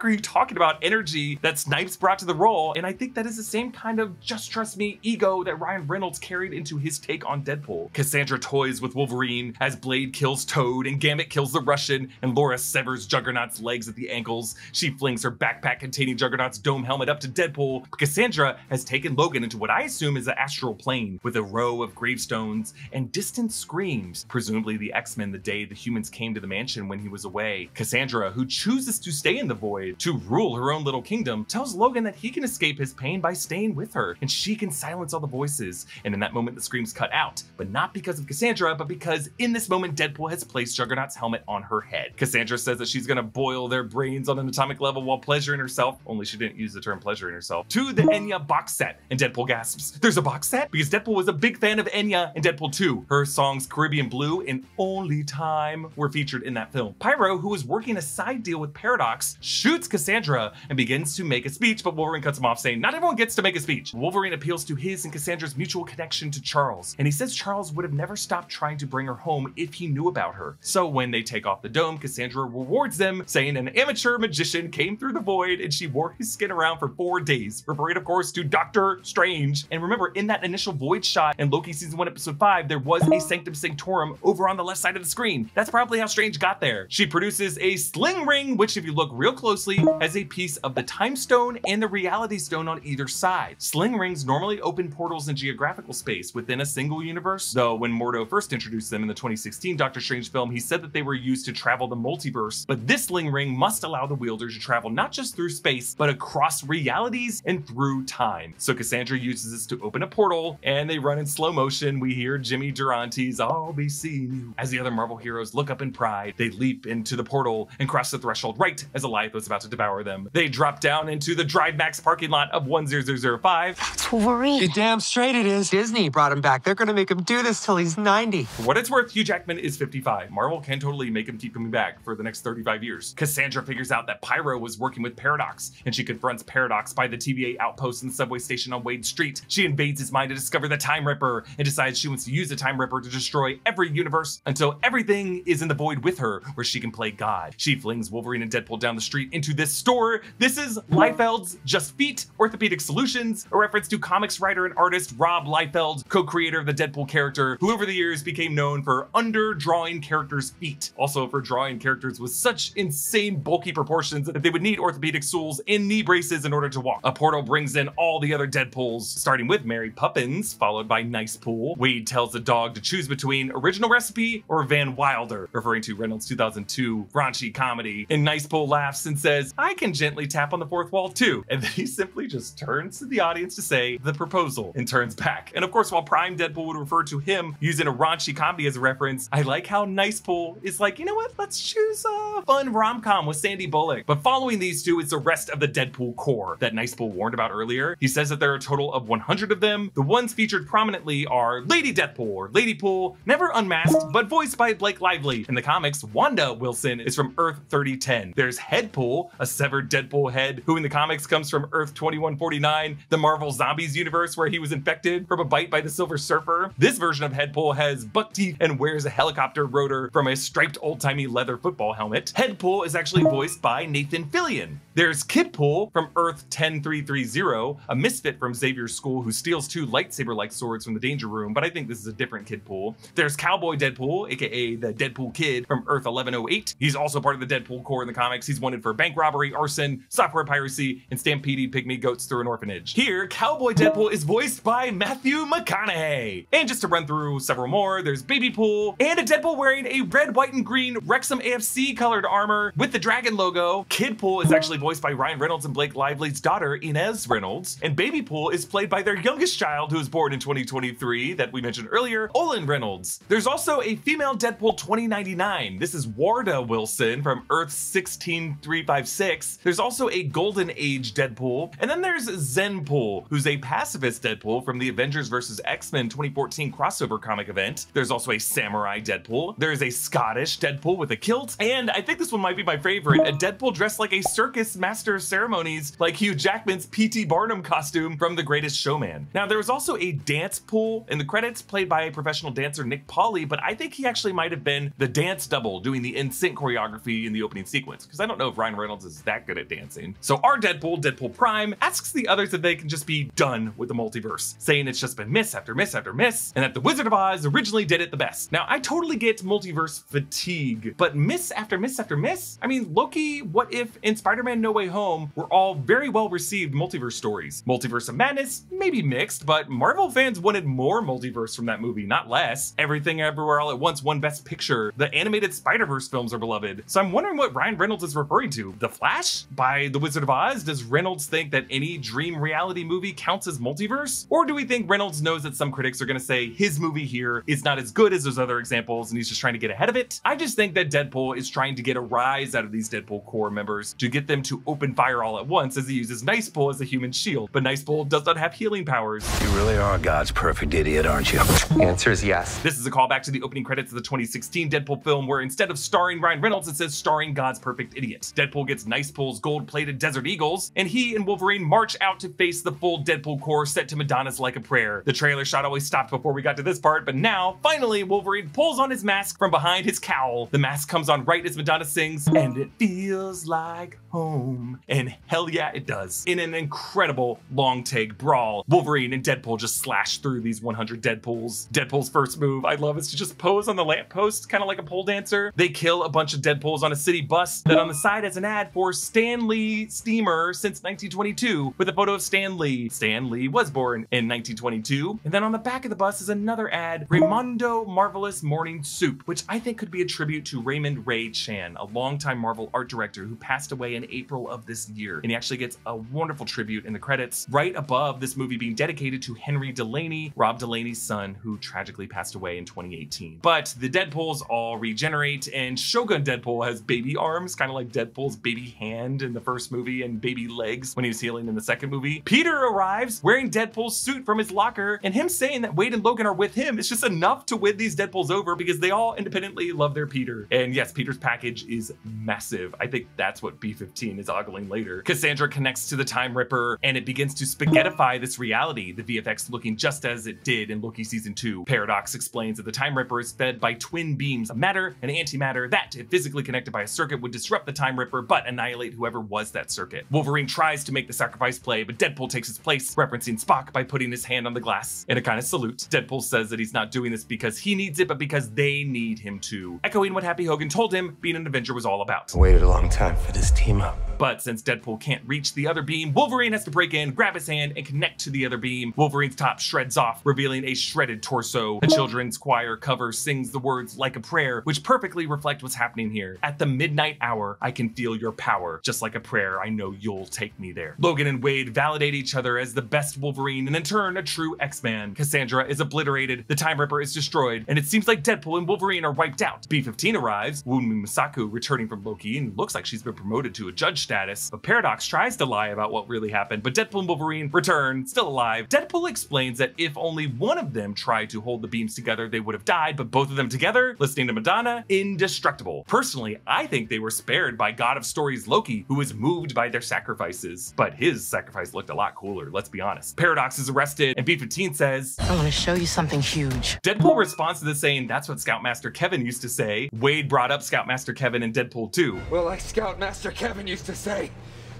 are you talking about energy that Snipes brought to the role, and I think that is the same kind of just trust me ego that Ryan Reynolds carried into his take on Deadpool. Cassandra toys with Wolverine as Blade kills Toad and Gambit kills the Russian, and Laura severs Juggernaut's legs at the ankles. She flings her backpack containing Juggernaut's dome helmet up to Deadpool. But Cassandra has taken Logan into what I assume is the astral plane with a row of gravestones and distant screams, presumably the X-Men the day the humans came to the mansion when he was away. Cassandra, who chooses to stay in the void to rule her own little kingdom, tells Logan that he can escape his pain by staying with her, and she can silence all the voices. And in that moment, the screams cut out, but not because of Cassandra, but because in this moment, Deadpool has placed Juggernaut's helmet on her head. Cassandra says that she's gonna boil their brains on an atomic level while pleasuring herself, only she didn't use the term pleasuring herself, to the Enya box set. And Deadpool gasps, "There's a box set?" Because Deadpool was a big fan of Enya in Deadpool 2. Her songs Caribbean Blue and Only Time were featured in that film. Pyro, who was working a side deal with Paradox, shoots Cassandra and begins to make a speech, but Wolverine cuts him off saying, "Not everyone gets to make a speech." Wolverine appeals to his and Cassandra's mutual connection to Charles, and he says Charles would have never stopped trying to bring her home if he knew about her. So when they take off the dome, Cassandra rewards them, saying an amateur magician came through the void and she wore his skin around for 4 days, referring of course to Doctor Strange. And remember, in that initial void shot in Loki season 1 episode 5, there was a Sanctum Sanctorum over on the left side of the screen. That's probably how Strange got there. She produces a sling ring, which if you look real closely, has a piece of the Time Stone and the Reality Stone on either side. Sling rings normally open portals in geographical space within a single universe, though when Mordo first introduced them in the 2016 Doctor Strange film, he said that they were used to travel the multiverse, but this sling ring must allow the wielder to travel not just through space, but across realities and through time. So Cassandra uses this to open a portal, and they run in slow motion. We hear Jimmy Durante's "I'll be seeing you." As the other Marvel heroes look up in pride, they leap into the portal and cross the threshold right as Alioth was about about to devour them. They drop down into the Drive Max parking lot of 10005. It's Wolverine. You're damn straight it is. Disney brought him back. They're gonna make him do this till he's 90. For what it's worth, Hugh Jackman is 55. Marvel can totally make him keep coming back for the next 35 years. Cassandra figures out that Pyro was working with Paradox, and she confronts Paradox by the TVA outpost in the subway station on Wade Street. She invades his mind to discover the Time Ripper and decides she wants to use the Time Ripper to destroy every universe until everything is in the void with her, where she can play God. She flings Wolverine and Deadpool down the street into this store. This is Liefeld's Just Feet Orthopedic Solutions, a reference to comics writer and artist Rob Liefeld, co-creator of the Deadpool character, who over the years became known for underdrawing characters' feet. Also for drawing characters with such insane bulky proportions that they would need orthopedic soles and knee braces in order to walk. A portal brings in all the other Deadpools, starting with Mary Poppins, followed by Nice Pool. Wade tells the dog to choose between Original Recipe or Van Wilder, referring to Reynolds' 2002 raunchy comedy. And Nice Pool laughs and says, I can gently tap on the fourth wall too. And then he simply just turns to the audience to say, the proposal, and turns back. And of course, while Prime Deadpool would refer to him using a raunchy comedy as a reference, I like how Nice Pool is like, you know what, let's choose a fun rom-com with Sandy Bullock. But following these two is the rest of the Deadpool Corps that Nice Pool warned about earlier. He says that there are a total of 100 of them. The ones featured prominently are Lady Deadpool, or Lady Pool, never unmasked, but voiced by Blake Lively. In the comics, Wanda Wilson is from Earth 3010. There's Headpool, a severed Deadpool head, who in the comics comes from Earth 2149, the Marvel Zombies universe where he was infected from a bite by the Silver Surfer. This version of Headpool has buck teeth and wears a helicopter rotor from a striped old-timey leather football helmet. Headpool is actually voiced by Nathan Fillion. There's Kidpool from Earth 10330, a misfit from Xavier's school who steals two lightsaber-like swords from the Danger Room, but I think this is a different Kidpool. There's Cowboy Deadpool, aka the Deadpool Kid from Earth 1108. He's also part of the Deadpool Corps in the comics. He's wanted for bank robbery, arson, software piracy, and stampeding pygmy goats through an orphanage. Here, Cowboy Deadpool is voiced by Matthew McConaughey. And just to run through several more, there's Baby Pool, and a Deadpool wearing a red, white, and green Wrexham AFC colored armor with the dragon logo. Kidpool is actually voiced by Ryan Reynolds and Blake Lively's daughter, Inez Reynolds. And Baby Pool is played by their youngest child, who was born in 2023, that we mentioned earlier, Olin Reynolds. There's also a female Deadpool 2099. This is Warda Wilson from Earth 16356. There's also a Golden Age Deadpool. And then there's Zenpool, who's a pacifist Deadpool from the Avengers vs. X-Men 2014 crossover comic event. There's also a Samurai Deadpool. There's a Scottish Deadpool with a kilt. And I think this one might be my favorite, a Deadpool dressed like a circus master of ceremonies, like Hugh Jackman's P.T. Barnum costume from The Greatest Showman. Now, there was also a dance pool in the credits played by a professional dancer, Nick Pauley, but I think he actually might have been the dance double doing the in-sync choreography in the opening sequence, because I don't know if Ryan Reynolds is that good at dancing. So our Deadpool, Deadpool Prime, asks the others if they can just be done with the multiverse, saying it's just been miss after miss after miss, and that the Wizard of Oz originally did it the best. Now, I totally get multiverse fatigue, but miss after miss after miss? I mean, Loki, What If, and Spider-Man No Way Home were all very well received multiverse stories. Multiverse of Madness, maybe mixed, but Marvel fans wanted more multiverse from that movie, not less. Everything Everywhere All at Once won Best Picture. The animated Spider-Verse films are beloved. So I'm wondering what Ryan Reynolds is referring to. The Flash? By The Wizard of Oz? Does Reynolds think that any dream reality movie counts as multiverse? Or do we think Reynolds knows that some critics are gonna say his movie here is not as good as those other examples and he's just trying to get ahead of it? I just think that Deadpool is trying to get a rise out of these Deadpool Corps members to get them to open fire all at once, as he uses Nice Pool as a human shield. But Nice Pool does not have healing powers. You really are God's perfect idiot, aren't you? The answer is yes. This is a callback to the opening credits of the 2016 Deadpool film, where instead of starring Ryan Reynolds, it says starring God's perfect idiot. Deadpool gets Nice Pool's gold-plated Desert Eagles, and he and Wolverine march out to face the full Deadpool Corps set to Madonna's Like a Prayer. The trailer shot always stopped before we got to this part, but now, finally, Wolverine pulls on his mask from behind his cowl. The mask comes on right as Madonna sings, and it feels like home. And hell yeah, it does. In an incredible long take brawl, Wolverine and Deadpool just slash through these 100 Deadpools. Deadpool's first move, I love, is to just pose on the lamppost, kind of like a pole dancer. They kill a bunch of Deadpools on a city bus that on the side has an ad for Stan Lee Steamer since 1922 with a photo of Stan Lee. Stan Lee was born in 1922. And then on the back of the bus is another ad, Raymondo Marvelous Morning Soup, which I think could be a tribute to Raymond Ray Chan, a longtime Marvel art director who passed away in April of this year. And he actually gets a wonderful tribute in the credits right above this movie being dedicated to Henry Delaney, Rob Delaney's son, who tragically passed away in 2018. But the Deadpools all regenerate, and Shogun Deadpool has baby arms, kind of like Deadpool's baby hand in the first movie and baby legs when he was healing in the second movie. Peter arrives wearing Deadpool's suit from his locker, and him saying that Wade and Logan are with him is just enough to win these Deadpools over because they all independently love their Peter. And yes, Peter's package is massive. I think that's what B-15 is ogling later. Cassandra connects to the Time Ripper and it begins to spaghettify this reality, the VFX looking just as it did in Loki Season 2. Paradox explains that the Time Ripper is fed by twin beams of matter and antimatter that, if physically connected by a circuit, would disrupt the Time Ripper but annihilate whoever was that circuit. Wolverine tries to make the sacrifice play, but Deadpool takes his place, referencing Spock by putting his hand on the glass in a kind of salute. Deadpool says that he's not doing this because he needs it, but because they need him to, echoing what Happy Hogan told him being an Avenger was all about. I waited a long time for this team up. But since Deadpool can't reach the other beam, Wolverine has to break in, grab his hand, and connect to the other beam. Wolverine's top shreds off, revealing a shredded torso. A children's choir cover sings the words like a prayer, which perfectly reflect what's happening here. At the midnight hour, I can feel your power. Just like a prayer, I know you'll take me there. Logan and Wade validate each other as the best Wolverine and in turn a true X-Man. Cassandra is obliterated, the Time Ripper is destroyed, and it seems like Deadpool and Wolverine are wiped out. B-15 arrives, Wunmi Masaku returning from Loki, and looks like she's been promoted to a judge status. But Paradox tries to lie about what really happened, but Deadpool and Wolverine return, still alive. Deadpool explains that if only one of them tried to hold the beams together, they would have died, but both of them together, listening to Madonna, indestructible. Personally, I think they were spared by God of Stories Loki, who was moved by their sacrifices. But his sacrifice looked a lot cooler, let's be honest. Paradox is arrested, and B-15 says, I want to show you something huge. Deadpool responds to this saying, that's what Scoutmaster Kevin used to say. Wade brought up Scoutmaster Kevin in Deadpool 2. Well, like Scoutmaster Kevin used to say,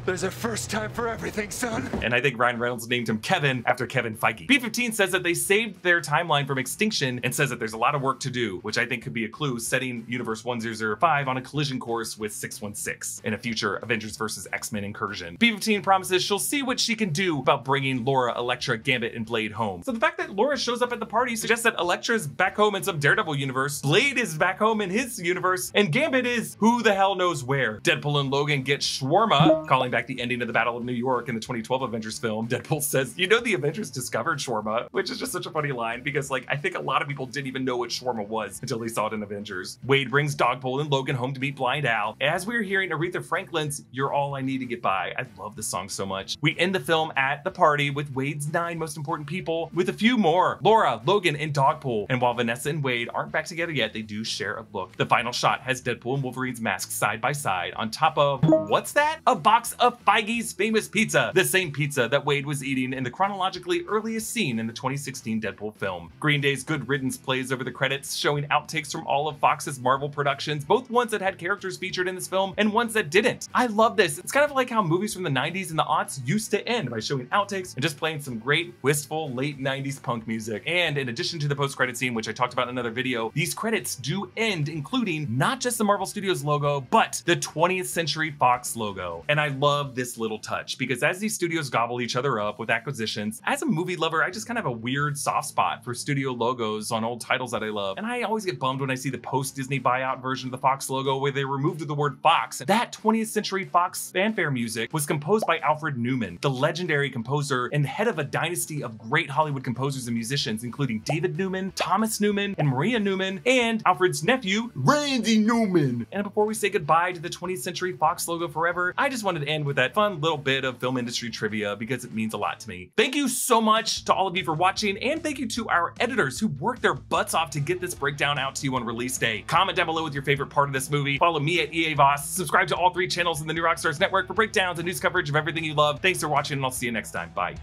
there's a first time for everything, son. And I think Ryan Reynolds named him Kevin after Kevin Feige. B-15 says that they saved their timeline from extinction and says that there's a lot of work to do, which I think could be a clue, setting Universe 1005 on a collision course with 616 in a future Avengers vs. X-Men incursion. B-15 promises she'll see what she can do about bringing Laura, Elektra, Gambit, and Blade home. So the fact that Laura shows up at the party suggests that Elektra's back home in some Daredevil universe, Blade is back home in his universe, and Gambit is who the hell knows where. Deadpool and Logan get shawarma, calling back the ending of the Battle of New York in the 2012 Avengers film. Deadpool says, you know, the Avengers discovered shawarma, which is just such a funny line because, like, I think a lot of people didn't even know what shawarma was until they saw it in Avengers. Wade brings Dogpole and Logan home to meet Blind Al. As we were hearing Aretha Franklin's You're All I Need to Get By. I love this song so much. We end the film at the party with Wade's 9 most important people with a few more, Laura, Logan, and Dogpole. And while Vanessa and Wade aren't back together yet, they do share a look. The final shot has Deadpool and Wolverine's masks side by side on top of, what's that? A box of Feige's famous pizza, the same pizza that Wade was eating in the chronologically earliest scene in the 2016 Deadpool film. Green Day's Good Riddance plays over the credits, showing outtakes from all of Fox's Marvel productions, both ones that had characters featured in this film and ones that didn't. I love this. It's kind of like how movies from the 90s and the aughts used to end by showing outtakes and just playing some great, wistful, late 90s punk music. And in addition to the post-credit scene, which I talked about in another video, these credits do end including not just the Marvel Studios logo, but the 20th Century Fox logo. And I love this little touch because as these studios gobble each other up with acquisitions, as a movie lover, I just kind of have a weird soft spot for studio logos on old titles that I love. And I always get bummed when I see the post-Disney buyout version of the Fox logo where they removed the word Fox. That 20th Century Fox fanfare music was composed by Alfred Newman, the legendary composer and head of a dynasty of great Hollywood composers and musicians, including David Newman, Thomas Newman, and Maria Newman, and Alfred's nephew, Randy Newman. And before we say goodbye to the 20th Century Fox logo forever, I just wanted to end with that fun little bit of film industry trivia because it means a lot to me. Thank you so much to all of you for watching, and thank you to our editors who worked their butts off to get this breakdown out to you on release day. Comment down below with your favorite part of this movie. Follow me at EA Voss. Subscribe to all 3 channels in the new Rockstars network for breakdowns and news coverage of everything you love. Thanks for watching, and I'll see you next time. Bye.